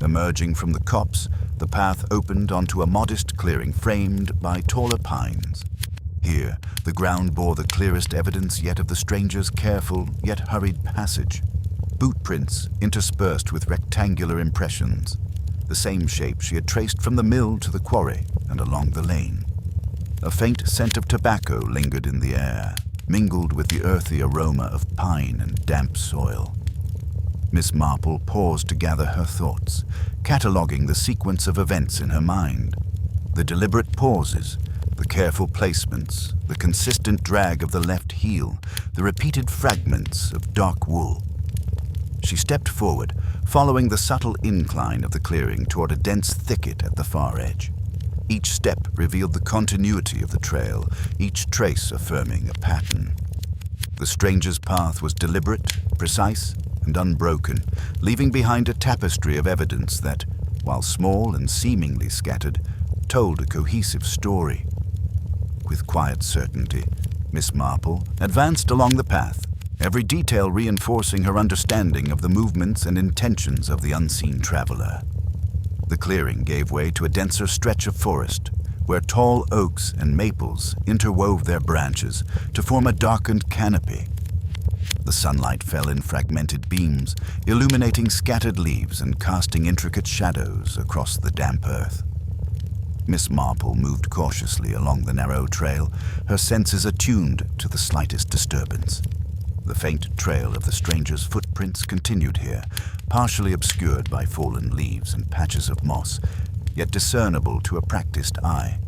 Emerging from the copse, the path opened onto a modest clearing framed by taller pines. Here, the ground bore the clearest evidence yet of the stranger's careful yet hurried passage. Boot prints interspersed with rectangular impressions, the same shape she had traced from the mill to the quarry and along the lane. A faint scent of tobacco lingered in the air, mingled with the earthy aroma of pine and damp soil. Miss Marple paused to gather her thoughts, cataloguing the sequence of events in her mind. The deliberate pauses, the careful placements, the consistent drag of the left heel, the repeated fragments of dark wool. She stepped forward, following the subtle incline of the clearing toward a dense thicket at the far edge. Each step revealed the continuity of the trail, each trace affirming a pattern. The stranger's path was deliberate, precise, and unbroken, leaving behind a tapestry of evidence that, while small and seemingly scattered, told a cohesive story. With quiet certainty, Miss Marple advanced along the path, every detail reinforcing her understanding of the movements and intentions of the unseen traveler. The clearing gave way to a denser stretch of forest, where tall oaks and maples interwove their branches to form a darkened canopy. The sunlight fell in fragmented beams, illuminating scattered leaves and casting intricate shadows across the damp earth. Miss Marple moved cautiously along the narrow trail, her senses attuned to the slightest disturbance. The faint trail of the stranger's footprints continued here, partially obscured by fallen leaves and patches of moss, yet discernible to a practiced eye.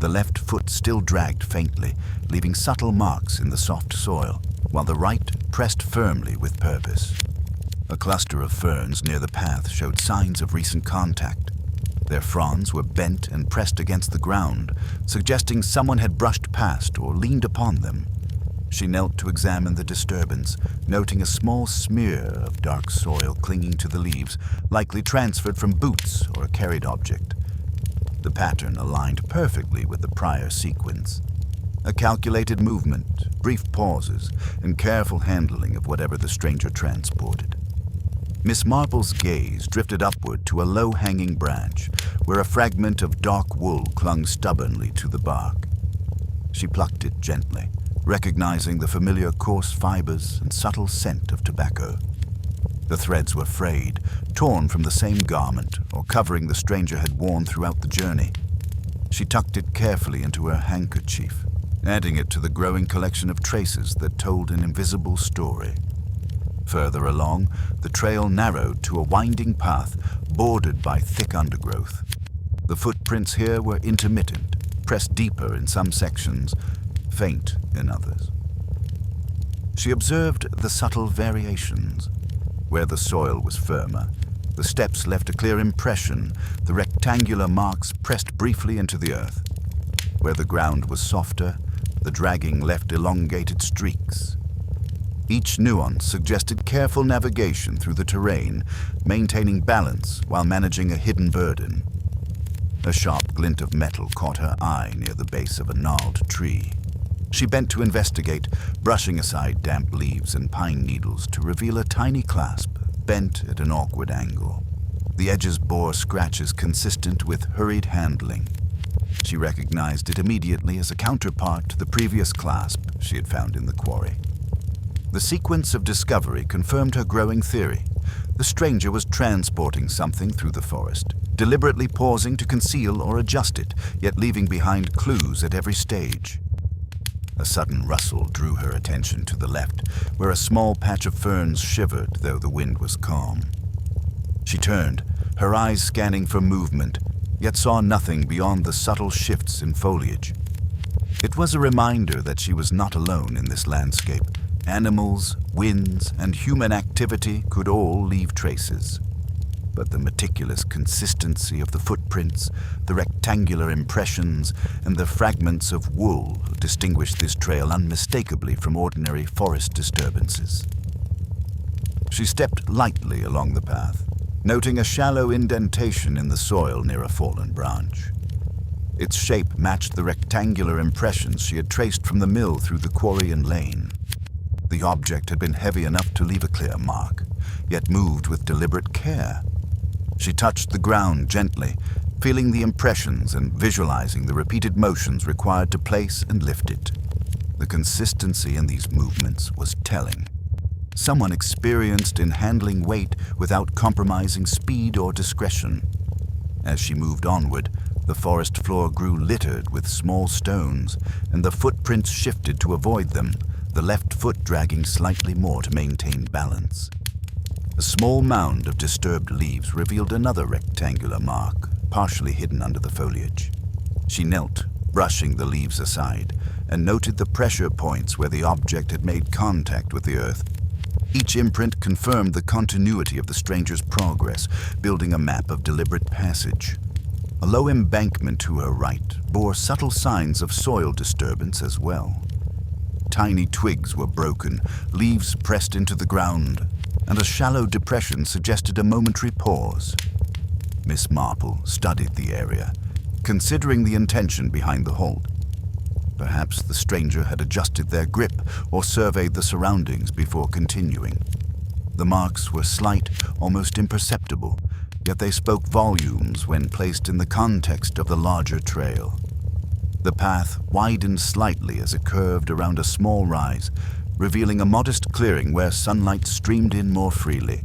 The left foot still dragged faintly, leaving subtle marks in the soft soil, while the right pressed firmly with purpose. A cluster of ferns near the path showed signs of recent contact. Their fronds were bent and pressed against the ground, suggesting someone had brushed past or leaned upon them. She knelt to examine the disturbance, noting a small smear of dark soil clinging to the leaves, likely transferred from boots or a carried object. The pattern aligned perfectly with the prior sequence. A calculated movement, brief pauses, and careful handling of whatever the stranger transported. Miss Marple's gaze drifted upward to a low-hanging branch, where a fragment of dark wool clung stubbornly to the bark. She plucked it gently, recognizing the familiar coarse fibers and subtle scent of tobacco. The threads were frayed, torn from the same garment or covering the stranger had worn throughout the journey. She tucked it carefully into her handkerchief, adding it to the growing collection of traces that told an invisible story. Further along, the trail narrowed to a winding path bordered by thick undergrowth. The footprints here were intermittent, pressed deeper in some sections, faint in others. She observed the subtle variations. Where the soil was firmer, the steps left a clear impression, the rectangular marks pressed briefly into the earth. Where the ground was softer, the dragging left elongated streaks. Each nuance suggested careful navigation through the terrain, maintaining balance while managing a hidden burden. A sharp glint of metal caught her eye near the base of a gnarled tree. She bent to investigate, brushing aside damp leaves and pine needles to reveal a tiny clasp, bent at an awkward angle. The edges bore scratches consistent with hurried handling. She recognized it immediately as a counterpart to the previous clasp she had found in the quarry. The sequence of discovery confirmed her growing theory. The stranger was transporting something through the forest, deliberately pausing to conceal or adjust it, yet leaving behind clues at every stage. A sudden rustle drew her attention to the left, where a small patch of ferns shivered, though the wind was calm. She turned, her eyes scanning for movement, yet saw nothing beyond the subtle shifts in foliage. It was a reminder that she was not alone in this landscape. Animals, winds, and human activity could all leave traces. But the meticulous consistency of the footprints, the rectangular impressions, and the fragments of wool distinguished this trail unmistakably from ordinary forest disturbances. She stepped lightly along the path, noting a shallow indentation in the soil near a fallen branch. Its shape matched the rectangular impressions she had traced from the mill through the quarry and lane. The object had been heavy enough to leave a clear mark, yet moved with deliberate care. She touched the ground gently, feeling the impressions and visualizing the repeated motions required to place and lift it. The consistency in these movements was telling. Someone experienced in handling weight without compromising speed or discretion. As she moved onward, the forest floor grew littered with small stones, and the footprints shifted to avoid them, the left foot dragging slightly more to maintain balance. A small mound of disturbed leaves revealed another rectangular mark, partially hidden under the foliage. She knelt, brushing the leaves aside, and noted the pressure points where the object had made contact with the earth. Each imprint confirmed the continuity of the stranger's progress, building a map of deliberate passage. A low embankment to her right bore subtle signs of soil disturbance as well. Tiny twigs were broken, leaves pressed into the ground, and a shallow depression suggested a momentary pause. Miss Marple studied the area, considering the intention behind the halt. Perhaps the stranger had adjusted their grip or surveyed the surroundings before continuing. The marks were slight, almost imperceptible, yet they spoke volumes when placed in the context of the larger trail. The path widened slightly as it curved around a small rise, revealing a modest clearing where sunlight streamed in more freely.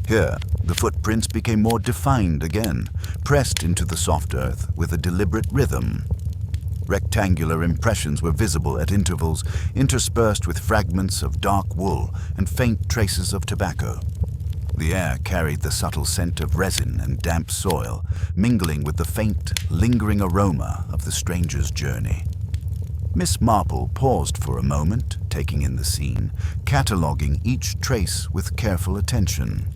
Here, the footprints became more defined again, pressed into the soft earth with a deliberate rhythm. Rectangular impressions were visible at intervals, interspersed with fragments of dark wool and faint traces of tobacco. The air carried the subtle scent of resin and damp soil, mingling with the faint, lingering aroma of the stranger's journey. Miss Marple paused for a moment, taking in the scene, cataloging each trace with careful attention.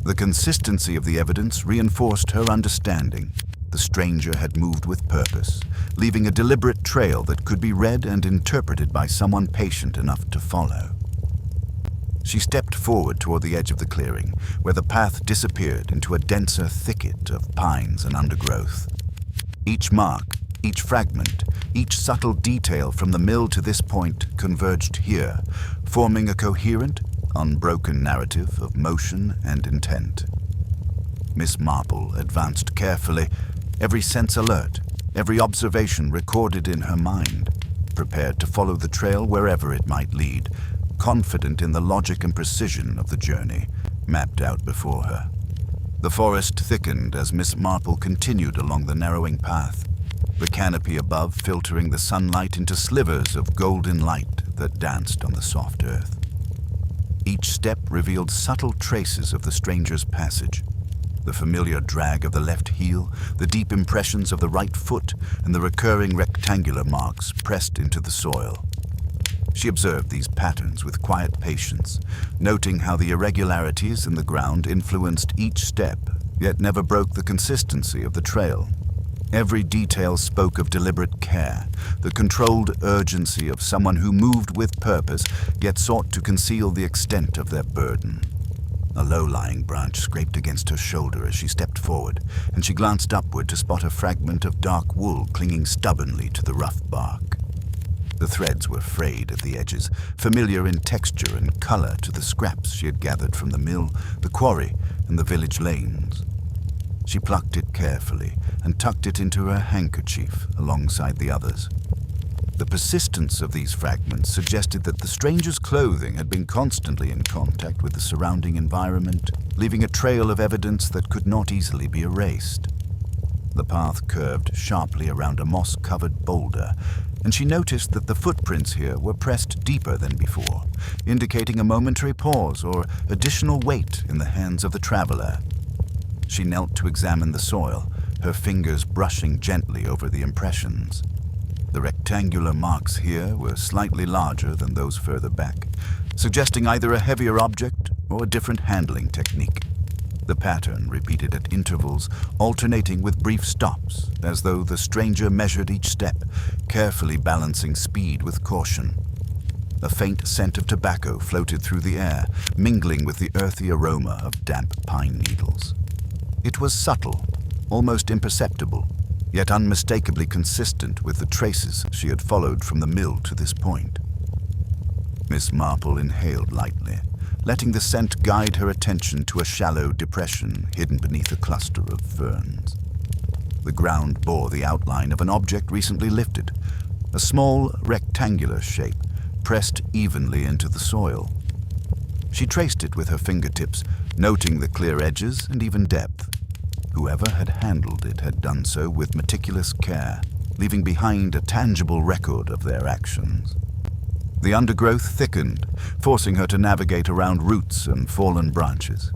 The consistency of the evidence reinforced her understanding. The stranger had moved with purpose, leaving a deliberate trail that could be read and interpreted by someone patient enough to follow. She stepped forward toward the edge of the clearing, where the path disappeared into a denser thicket of pines and undergrowth. Each mark, each fragment, each subtle detail from the mill to this point converged here, forming a coherent, unbroken narrative of motion and intent. Miss Marple advanced carefully, every sense alert, every observation recorded in her mind, prepared to follow the trail wherever it might lead, confident in the logic and precision of the journey, mapped out before her. The forest thickened as Miss Marple continued along the narrowing path, the canopy above filtering the sunlight into slivers of golden light that danced on the soft earth. Each step revealed subtle traces of the stranger's passage. The familiar drag of the left heel, the deep impressions of the right foot, and the recurring rectangular marks pressed into the soil. She observed these patterns with quiet patience, noting how the irregularities in the ground influenced each step, yet never broke the consistency of the trail. Every detail spoke of deliberate care, the controlled urgency of someone who moved with purpose, yet sought to conceal the extent of their burden. A low-lying branch scraped against her shoulder as she stepped forward, and she glanced upward to spot a fragment of dark wool clinging stubbornly to the rough bark. The threads were frayed at the edges, familiar in texture and color to the scraps she had gathered from the mill, the quarry, and the village lanes. She plucked it carefully and tucked it into her handkerchief alongside the others. The persistence of these fragments suggested that the stranger's clothing had been constantly in contact with the surrounding environment, leaving a trail of evidence that could not easily be erased. The path curved sharply around a moss-covered boulder, and she noticed that the footprints here were pressed deeper than before, indicating a momentary pause or additional weight in the hands of the traveler. She knelt to examine the soil, her fingers brushing gently over the impressions. The rectangular marks here were slightly larger than those further back, suggesting either a heavier object or a different handling technique. The pattern repeated at intervals, alternating with brief stops, as though the stranger measured each step, carefully balancing speed with caution. A faint scent of tobacco floated through the air, mingling with the earthy aroma of damp pine needles. It was subtle, almost imperceptible, yet unmistakably consistent with the traces she had followed from the mill to this point. Miss Marple inhaled lightly, letting the scent guide her attention to a shallow depression hidden beneath a cluster of ferns. The ground bore the outline of an object recently lifted, a small rectangular shape pressed evenly into the soil. She traced it with her fingertips, noting the clear edges and even depth. Whoever had handled it had done so with meticulous care, leaving behind a tangible record of their actions. The undergrowth thickened, forcing her to navigate around roots and fallen branches.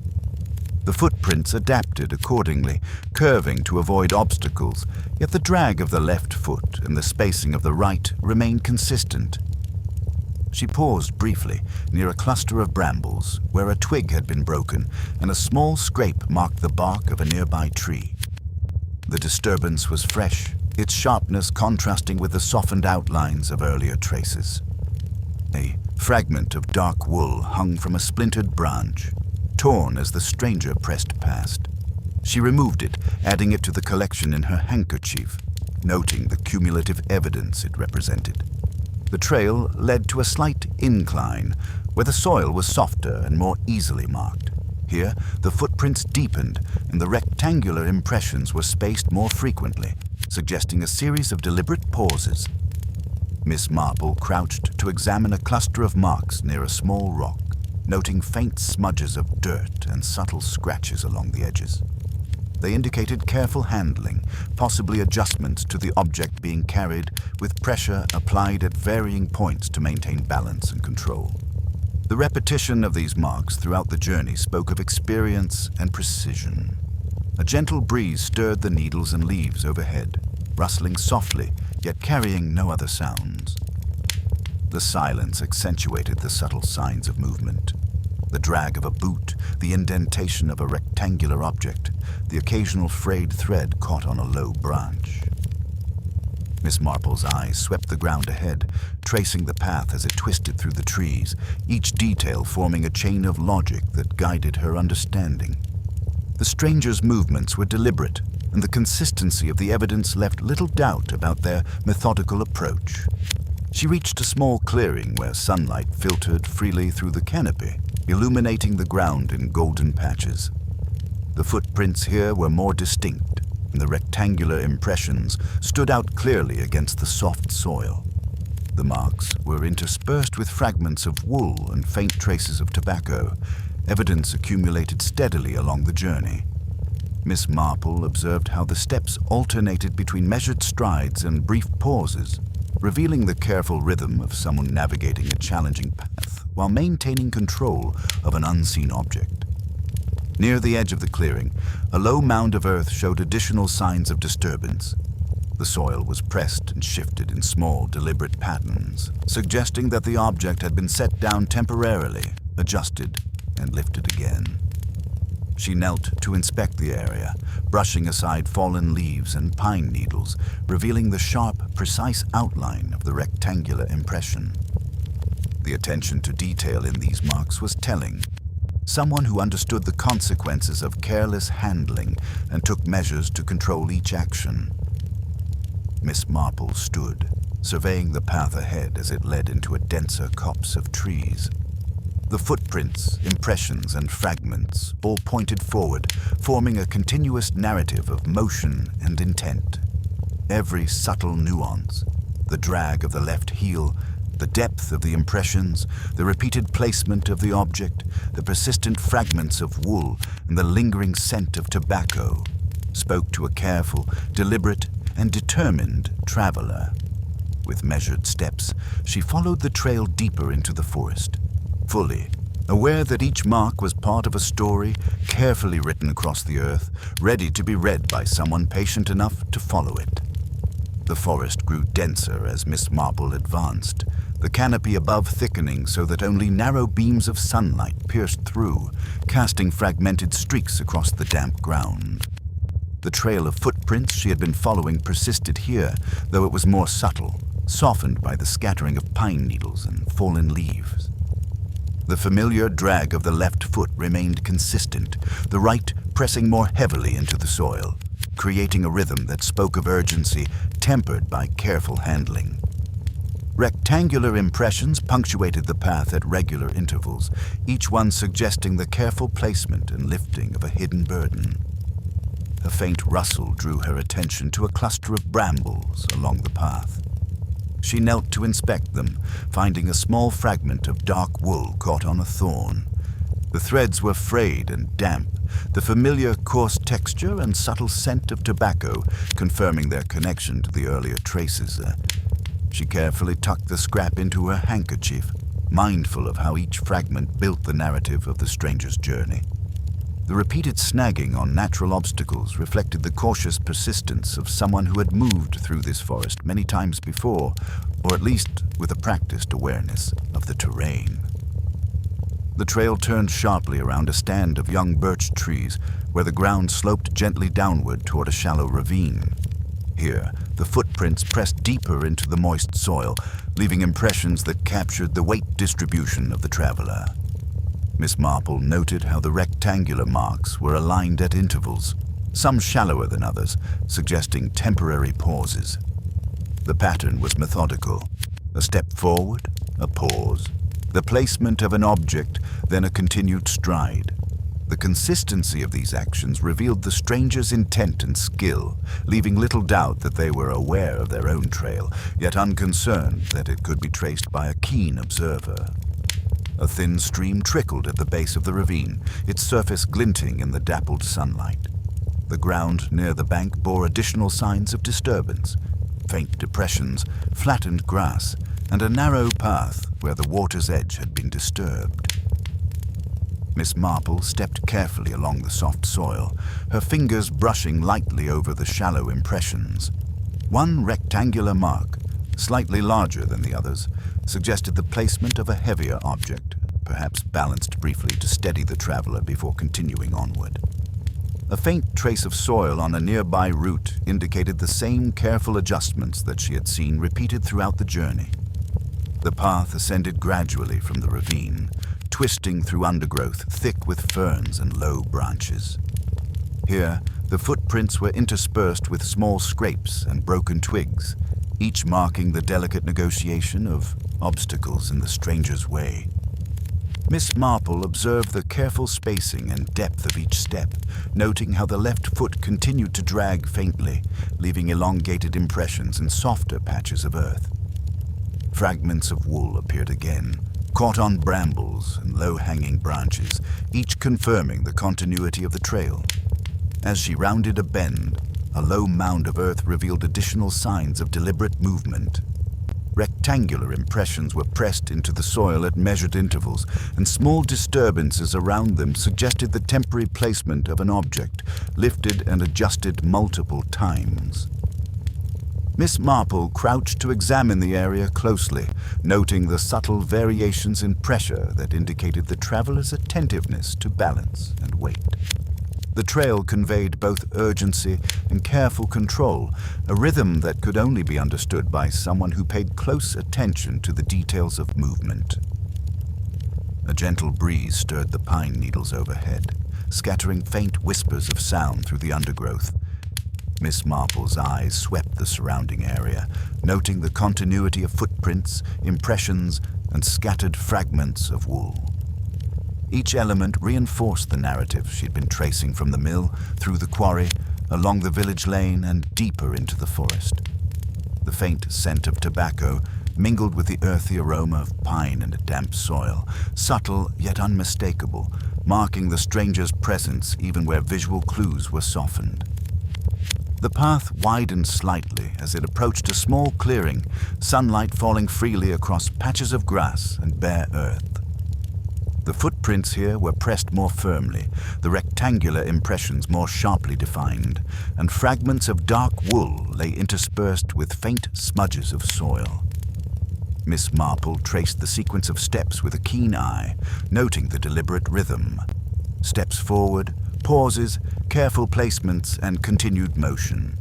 The footprints adapted accordingly, curving to avoid obstacles, yet the drag of the left foot and the spacing of the right remained consistent. She paused briefly near a cluster of brambles where a twig had been broken and a small scrape marked the bark of a nearby tree. The disturbance was fresh, its sharpness contrasting with the softened outlines of earlier traces. A fragment of dark wool hung from a splintered branch, torn as the stranger pressed past. She removed it, adding it to the collection in her handkerchief, noting the cumulative evidence it represented. The trail led to a slight incline, where the soil was softer and more easily marked. Here, the footprints deepened, and the rectangular impressions were spaced more frequently, suggesting a series of deliberate pauses. Miss Marple crouched to examine a cluster of marks near a small rock, noting faint smudges of dirt and subtle scratches along the edges. They indicated careful handling, possibly adjustments to the object being carried, with pressure applied at varying points to maintain balance and control. The repetition of these marks throughout the journey spoke of experience and precision. A gentle breeze stirred the needles and leaves overhead, rustling softly, yet carrying no other sounds. The silence accentuated the subtle signs of movement. The drag of a boot, the indentation of a rectangular object, the occasional frayed thread caught on a low branch. Miss Marple's eyes swept the ground ahead, tracing the path as it twisted through the trees, each detail forming a chain of logic that guided her understanding. The stranger's movements were deliberate, and the consistency of the evidence left little doubt about their methodical approach. She reached a small clearing where sunlight filtered freely through the canopy, illuminating the ground in golden patches. The footprints here were more distinct, and the rectangular impressions stood out clearly against the soft soil. The marks were interspersed with fragments of wool and faint traces of tobacco, Evidence accumulated steadily along the journey. Miss Marple observed how the steps alternated between measured strides and brief pauses, revealing the careful rhythm of someone navigating a challenging path while maintaining control of an unseen object. Near the edge of the clearing, a low mound of earth showed additional signs of disturbance. The soil was pressed and shifted in small, deliberate patterns, suggesting that the object had been set down temporarily, adjusted, and lifted again. She knelt to inspect the area, brushing aside fallen leaves and pine needles, revealing the sharp, precise outline of the rectangular impression. The attention to detail in these marks was telling. Someone who understood the consequences of careless handling and took measures to control each action. Miss Marple stood, surveying the path ahead as it led into a denser copse of trees. The footprints, impressions, and fragments all pointed forward, forming a continuous narrative of motion and intent. Every subtle nuance, the drag of the left heel, the depth of the impressions, the repeated placement of the object, the persistent fragments of wool, and the lingering scent of tobacco, spoke to a careful, deliberate, and determined traveler. With measured steps, she followed the trail deeper into the forest, fully aware that each mark was part of a story carefully written across the earth, ready to be read by someone patient enough to follow it. The forest grew denser as Miss Marple advanced, the canopy above thickening so that only narrow beams of sunlight pierced through, casting fragmented streaks across the damp ground. The trail of footprints she had been following persisted here, though it was more subtle, softened by the scattering of pine needles and fallen leaves. The familiar drag of the left foot remained consistent, the right pressing more heavily into the soil, creating a rhythm that spoke of urgency, tempered by careful handling. Rectangular impressions punctuated the path at regular intervals, each one suggesting the careful placement and lifting of a hidden burden. A faint rustle drew her attention to a cluster of brambles along the path. She knelt to inspect them, finding a small fragment of dark wool caught on a thorn. The threads were frayed and damp, the familiar coarse texture and subtle scent of tobacco confirming their connection to the earlier traces. She carefully tucked the scrap into her handkerchief, mindful of how each fragment built the narrative of the stranger's journey. The repeated snagging on natural obstacles reflected the cautious persistence of someone who had moved through this forest many times before, or at least with a practiced awareness of the terrain. The trail turned sharply around a stand of young birch trees where the ground sloped gently downward toward a shallow ravine. Here, the footprints pressed deeper into the moist soil, leaving impressions that captured the weight distribution of the traveler. Miss Marple noted how the rectangular marks were aligned at intervals, some shallower than others, suggesting temporary pauses. The pattern was methodical. A step forward, a pause, the placement of an object, then a continued stride. The consistency of these actions revealed the stranger's intent and skill, leaving little doubt that they were aware of their own trail, yet unconcerned that it could be traced by a keen observer. A thin stream trickled at the base of the ravine, its surface glinting in the dappled sunlight. The ground near the bank bore additional signs of disturbance, faint depressions, flattened grass, and a narrow path where the water's edge had been disturbed. Miss Marple stepped carefully along the soft soil, her fingers brushing lightly over the shallow impressions. One rectangular mark, slightly larger than the others, suggested the placement of a heavier object, perhaps balanced briefly to steady the traveler before continuing onward. A faint trace of soil on a nearby root indicated the same careful adjustments that she had seen repeated throughout the journey. The path ascended gradually from the ravine, twisting through undergrowth thick with ferns and low branches. Here, the footprints were interspersed with small scrapes and broken twigs, each marking the delicate negotiation of obstacles in the stranger's way. Miss Marple observed the careful spacing and depth of each step, noting how the left foot continued to drag faintly, leaving elongated impressions in softer patches of earth. Fragments of wool appeared again, caught on brambles and low-hanging branches, each confirming the continuity of the trail. As she rounded a bend, a low mound of earth revealed additional signs of deliberate movement. Rectangular impressions were pressed into the soil at measured intervals, and small disturbances around them suggested the temporary placement of an object, lifted and adjusted multiple times. Miss Marple crouched to examine the area closely, noting the subtle variations in pressure that indicated the traveler's attentiveness to balance and weight. The trail conveyed both urgency and careful control, a rhythm that could only be understood by someone who paid close attention to the details of movement. A gentle breeze stirred the pine needles overhead, scattering faint whispers of sound through the undergrowth. Miss Marple's eyes swept the surrounding area, noting the continuity of footprints, impressions, and scattered fragments of wool. Each element reinforced the narrative she'd been tracing from the mill, through the quarry, along the village lane, and deeper into the forest. The faint scent of tobacco mingled with the earthy aroma of pine and a damp soil, subtle yet unmistakable, marking the stranger's presence even where visual clues were softened. The path widened slightly as it approached a small clearing, sunlight falling freely across patches of grass and bare earth. The footprints here were pressed more firmly, the rectangular impressions more sharply defined, and fragments of dark wool lay interspersed with faint smudges of soil. Miss Marple traced the sequence of steps with a keen eye, noting the deliberate rhythm. Steps forward, pauses, careful placements, and continued motion.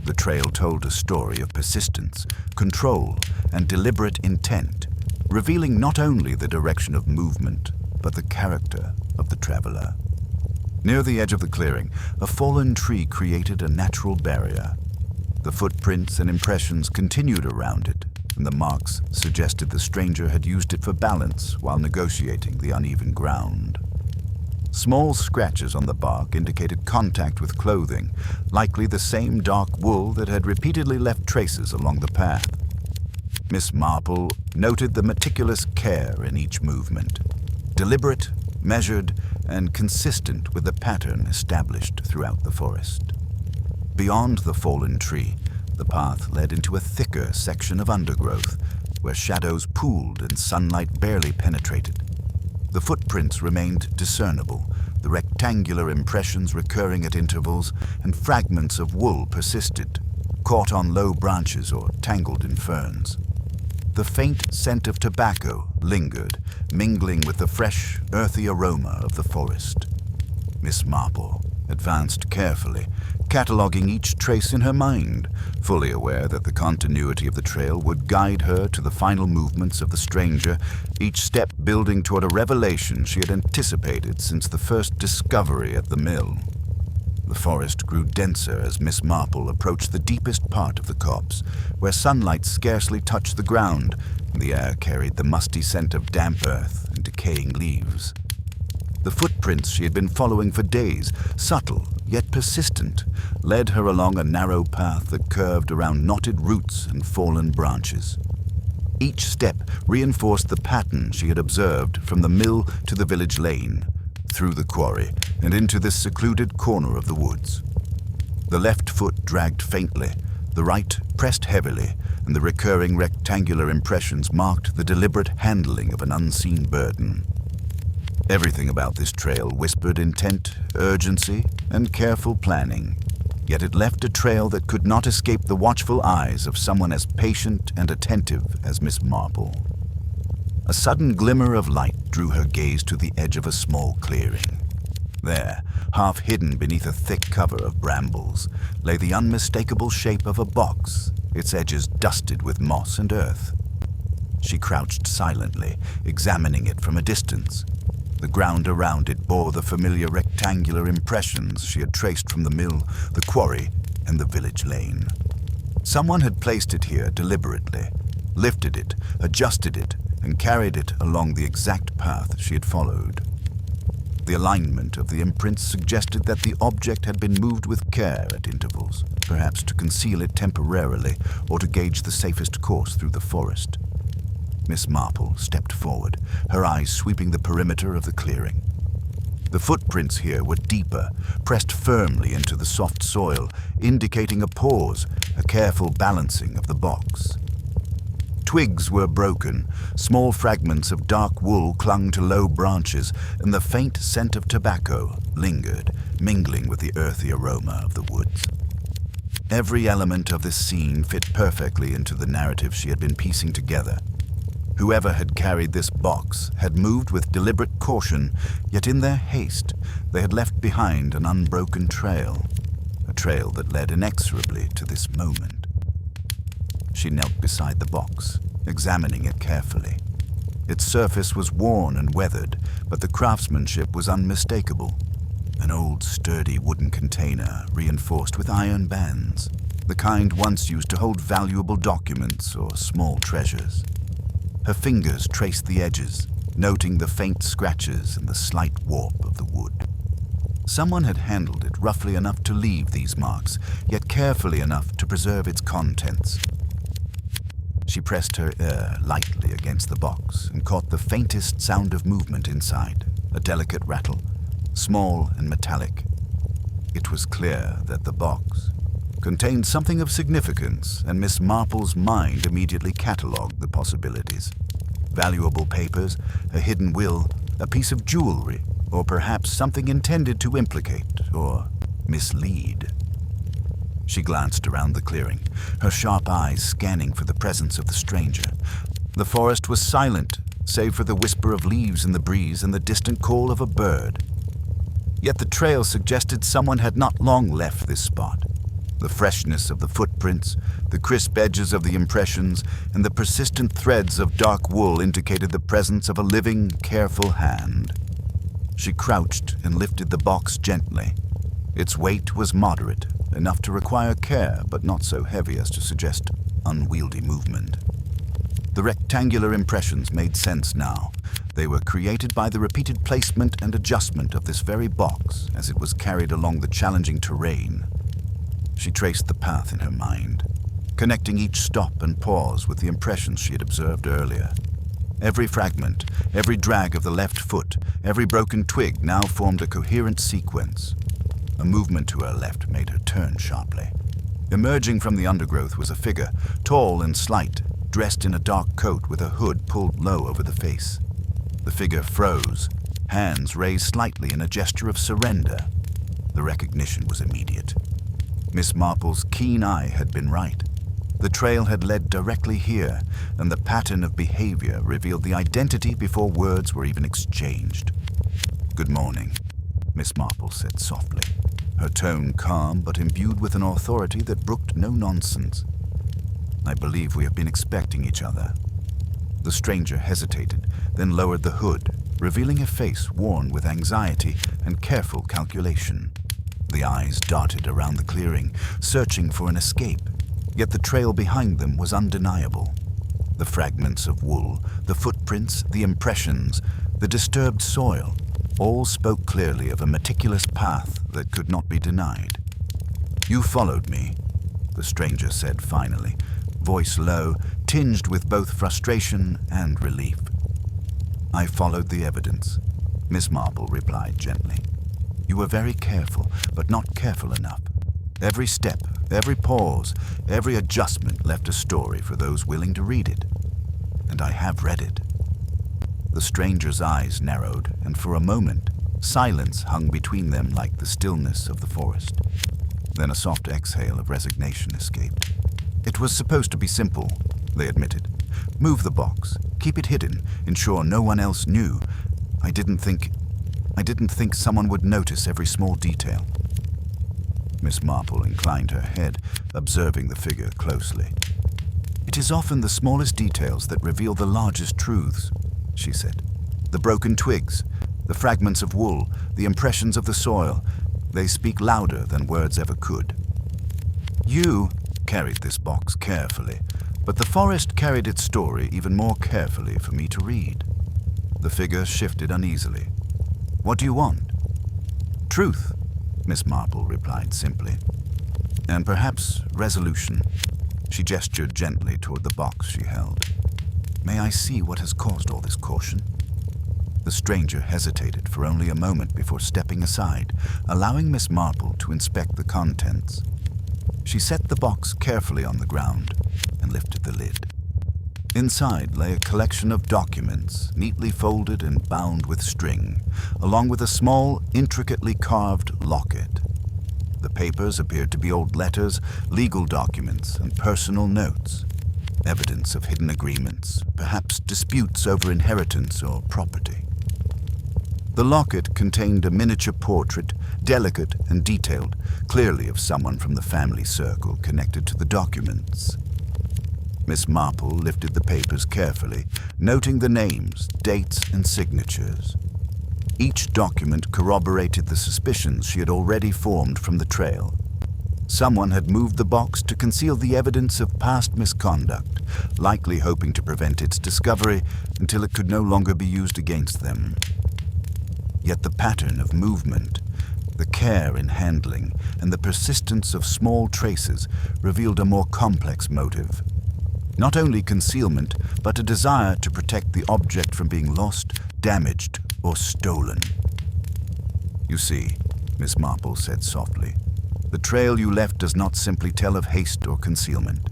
The trail told a story of persistence, control, and deliberate intent, revealing not only the direction of movement, but the character of the traveler. Near the edge of the clearing, a fallen tree created a natural barrier. The footprints and impressions continued around it, and the marks suggested the stranger had used it for balance while negotiating the uneven ground. Small scratches on the bark indicated contact with clothing, likely the same dark wool that had repeatedly left traces along the path. Miss Marple noted the meticulous care in each movement, deliberate, measured, and consistent with the pattern established throughout the forest. Beyond the fallen tree, the path led into a thicker section of undergrowth, where shadows pooled and sunlight barely penetrated. The footprints remained discernible, the rectangular impressions recurring at intervals, and fragments of wool persisted, caught on low branches or tangled in ferns. The faint scent of tobacco lingered, mingling with the fresh, earthy aroma of the forest. Miss Marple advanced carefully, cataloging each trace in her mind, fully aware that the continuity of the trail would guide her to the final movements of the stranger, each step building toward a revelation she had anticipated since the first discovery at the mill. The forest grew denser as Miss Marple approached the deepest part of the copse, where sunlight scarcely touched the ground, and the air carried the musty scent of damp earth and decaying leaves. The footprints she had been following for days, subtle yet persistent, led her along a narrow path that curved around knotted roots and fallen branches. Each step reinforced the pattern she had observed from the mill to the village lane, through the quarry, and into this secluded corner of the woods. The left foot dragged faintly, the right pressed heavily, and the recurring rectangular impressions marked the deliberate handling of an unseen burden. Everything about this trail whispered intent, urgency, and careful planning, yet it left a trail that could not escape the watchful eyes of someone as patient and attentive as Miss Marple. A sudden glimmer of light drew her gaze to the edge of a small clearing. There, half hidden beneath a thick cover of brambles, lay the unmistakable shape of a box, its edges dusted with moss and earth. She crouched silently, examining it from a distance. The ground around it bore the familiar rectangular impressions she had traced from the mill, the quarry, and the village lane. Someone had placed it here deliberately, lifted it, adjusted it, and carried it along the exact path she had followed. The alignment of the imprints suggested that the object had been moved with care at intervals, perhaps to conceal it temporarily or to gauge the safest course through the forest. Miss Marple stepped forward, her eyes sweeping the perimeter of the clearing. The footprints here were deeper, pressed firmly into the soft soil, indicating a pause, a careful balancing of the box. Twigs were broken, small fragments of dark wool clung to low branches, and the faint scent of tobacco lingered, mingling with the earthy aroma of the woods. Every element of this scene fit perfectly into the narrative she had been piecing together. Whoever had carried this box had moved with deliberate caution, yet in their haste they had left behind an unbroken trail, a trail that led inexorably to this moment. She knelt beside the box, examining it carefully. Its surface was worn and weathered, but the craftsmanship was unmistakable. An old, sturdy wooden container reinforced with iron bands, the kind once used to hold valuable documents or small treasures. Her fingers traced the edges, noting the faint scratches and the slight warp of the wood. Someone had handled it roughly enough to leave these marks, yet carefully enough to preserve its contents. She pressed her ear lightly against the box and caught the faintest sound of movement inside, a delicate rattle, small and metallic. It was clear that the box contained something of significance, and Miss Marple's mind immediately catalogued the possibilities. Valuable papers, a hidden will, a piece of jewelry, or perhaps something intended to implicate or mislead. She glanced around the clearing, her sharp eyes scanning for the presence of the stranger. The forest was silent, save for the whisper of leaves in the breeze and the distant call of a bird. Yet the trail suggested someone had not long left this spot. The freshness of the footprints, the crisp edges of the impressions, and the persistent threads of dark wool indicated the presence of a living, careful hand. She crouched and lifted the box gently. Its weight was moderate, enough to require care, but not so heavy as to suggest unwieldy movement. The rectangular impressions made sense now. They were created by the repeated placement and adjustment of this very box as it was carried along the challenging terrain. She traced the path in her mind, connecting each stop and pause with the impressions she had observed earlier. Every fragment, every drag of the left foot, every broken twig now formed a coherent sequence. A movement to her left made her turn sharply. Emerging from the undergrowth was a figure, tall and slight, dressed in a dark coat with a hood pulled low over the face. The figure froze, hands raised slightly in a gesture of surrender. The recognition was immediate. Miss Marple's keen eye had been right. The trail had led directly here, and the pattern of behavior revealed the identity before words were even exchanged. "Good morning," Miss Marple said softly, her tone calm but imbued with an authority that brooked no nonsense. "I believe we have been expecting each other." The stranger hesitated, then lowered the hood, revealing a face worn with anxiety and careful calculation. The eyes darted around the clearing, searching for an escape, yet the trail behind them was undeniable. The fragments of wool, the footprints, the impressions, the disturbed soil, all spoke clearly of a meticulous path that could not be denied. "You followed me," the stranger said finally, voice low, tinged with both frustration and relief. "I followed the evidence," Miss Marple replied gently. "You were very careful, but not careful enough. Every step, every pause, every adjustment left a story for those willing to read it. And I have read it." The stranger's eyes narrowed, and for a moment, silence hung between them like the stillness of the forest. Then a soft exhale of resignation escaped. "It was supposed to be simple," they admitted. "Move the box, keep it hidden, ensure no one else knew. I didn't think someone would notice every small detail." Miss Marple inclined her head, observing the figure closely. "It is often the smallest details that reveal the largest truths," she said. "The broken twigs, the fragments of wool, the impressions of the soil, they speak louder than words ever could. You carried this box carefully, but the forest carried its story even more carefully for me to read." The figure shifted uneasily. "What do you want?" "Truth," Miss Marple replied simply. "And perhaps resolution." She gestured gently toward the box she held. May I see what has caused all this caution?" The stranger hesitated for only a moment before stepping aside, allowing Miss Marple to inspect the contents. She set the box carefully on the ground and lifted the lid. Inside lay a collection of documents, neatly folded and bound with string, along with a small, intricately carved locket. The papers appeared to be old letters, legal documents, and personal notes, evidence of hidden agreements, perhaps disputes over inheritance or property. The locket contained a miniature portrait, delicate and detailed, clearly of someone from the family circle connected to the documents. Miss Marple lifted the papers carefully, noting the names, dates, and signatures. Each document corroborated the suspicions she had already formed from the trail. Someone had moved the box to conceal the evidence of past misconduct, likely hoping to prevent its discovery until it could no longer be used against them. Yet the pattern of movement, the care in handling, and the persistence of small traces revealed a more complex motive. Not only concealment, but a desire to protect the object from being lost, damaged, or stolen. "You see," Miss Marple said softly, "the trail you left does not simply tell of haste or concealment.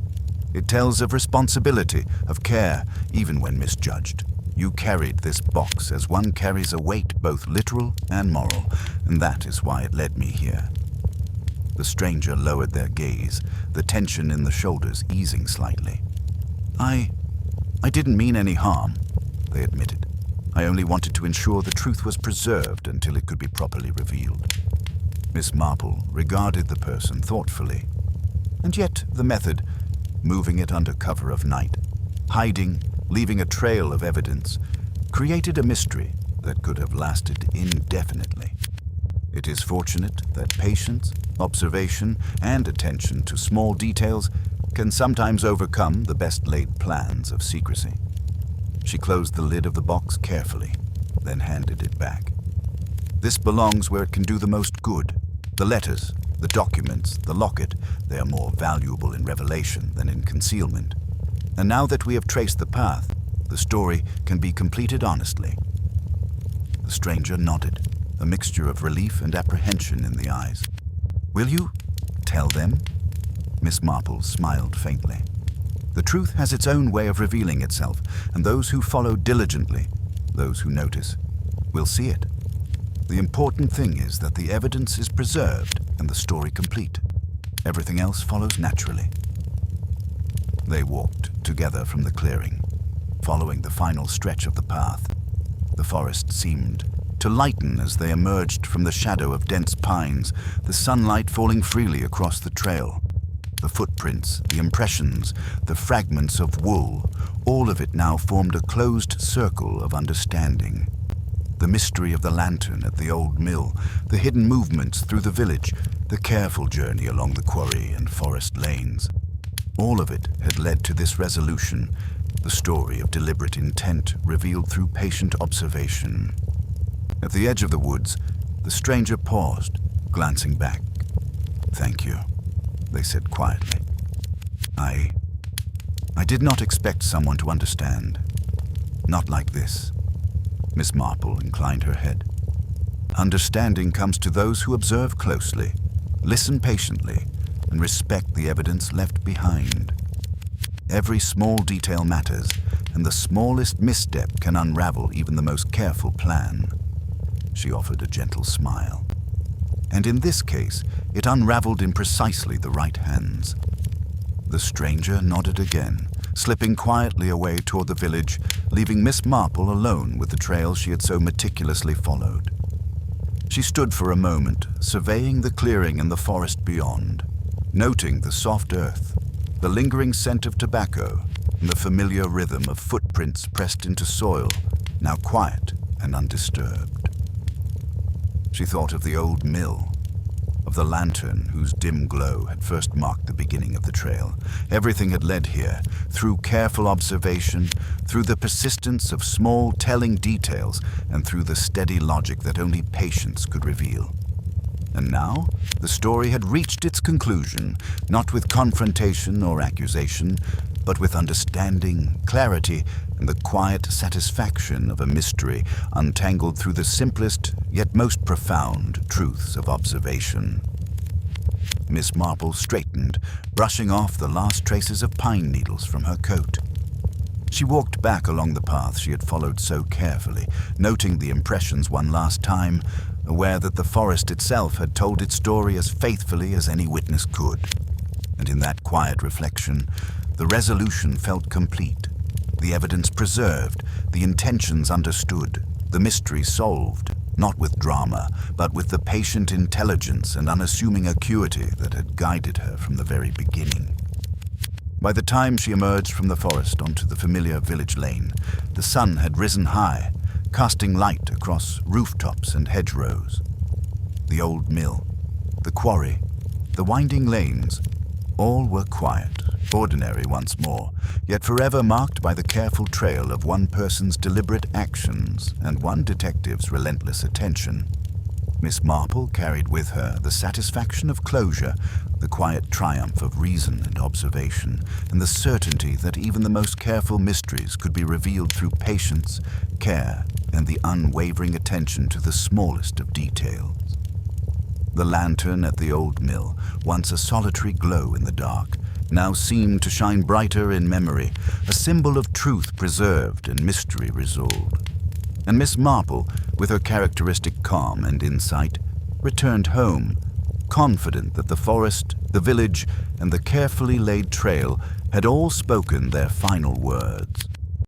It tells of responsibility, of care, even when misjudged. You carried this box as one carries a weight both literal and moral, and that is why it led me here." The stranger lowered their gaze, the tension in the shoulders easing slightly. I didn't mean any harm," they admitted. "I only wanted to ensure the truth was preserved until it could be properly revealed." Miss Marple regarded the person thoughtfully. And yet the method, moving it under cover of night, hiding, leaving a trail of evidence, created a mystery that could have lasted indefinitely. It is fortunate that patience, observation, and attention to small details can sometimes overcome the best-laid plans of secrecy. She closed the lid of the box carefully, then handed it back. "This belongs where it can do the most good. The letters, the documents, the locket, they are more valuable in revelation than in concealment. And now that we have traced the path, the story can be completed honestly." The stranger nodded, a mixture of relief and apprehension in the eyes. "Will you tell them?" Miss Marple smiled faintly. "The truth has its own way of revealing itself, and those who follow diligently, those who notice, will see it. The important thing is that the evidence is preserved and the story complete. Everything else follows naturally." They walked together from the clearing, following the final stretch of the path. The forest seemed to lighten as they emerged from the shadow of dense pines, the sunlight falling freely across the trail. The footprints, the impressions, the fragments of wool, all of it now formed a closed circle of understanding. The mystery of the lantern at the old mill, the hidden movements through the village, the careful journey along the quarry and forest lanes. All of it had led to this resolution, the story of deliberate intent revealed through patient observation. At the edge of the woods, the stranger paused, glancing back. "Thank you," they said quietly. I did not expect someone to understand. Not like this." Miss Marple inclined her head. "Understanding comes to those who observe closely, listen patiently, and respect the evidence left behind. Every small detail matters, and the smallest misstep can unravel even the most careful plan." She offered a gentle smile. And in this case, it unraveled in precisely the right hands. The stranger nodded again, slipping quietly away toward the village, leaving Miss Marple alone with the trail she had so meticulously followed. She stood for a moment, surveying the clearing and the forest beyond, noting the soft earth, the lingering scent of tobacco, and the familiar rhythm of footprints pressed into soil, now quiet and undisturbed. She thought of the old mill, of the lantern whose dim glow had first marked the beginning of the trail. Everything had led here, through careful observation, through the persistence of small telling details, and through the steady logic that only patience could reveal. And now, the story had reached its conclusion, not with confrontation or accusation, but with understanding, clarity, and the quiet satisfaction of a mystery untangled through the simplest yet most profound truths of observation. Miss Marple straightened, brushing off the last traces of pine needles from her coat. She walked back along the path she had followed so carefully, noting the impressions one last time, aware that the forest itself had told its story as faithfully as any witness could. And in that quiet reflection, the resolution felt complete, the evidence preserved, the intentions understood, the mystery solved, not with drama, but with the patient intelligence and unassuming acuity that had guided her from the very beginning. By the time she emerged from the forest onto the familiar village lane, the sun had risen high, casting light across rooftops and hedgerows. The old mill, the quarry, the winding lanes, all were quiet, ordinary once more, yet forever marked by the careful trail of one person's deliberate actions and one detective's relentless attention. Miss Marple carried with her the satisfaction of closure, the quiet triumph of reason and observation, and the certainty that even the most careful mysteries could be revealed through patience, care, and the unwavering attention to the smallest of details. The lantern at the old mill, once a solitary glow in the dark, now seemed to shine brighter in memory, a symbol of truth preserved and mystery resolved. And Miss Marple, with her characteristic calm and insight, returned home, confident that the forest, the village, and the carefully laid trail had all spoken their final words.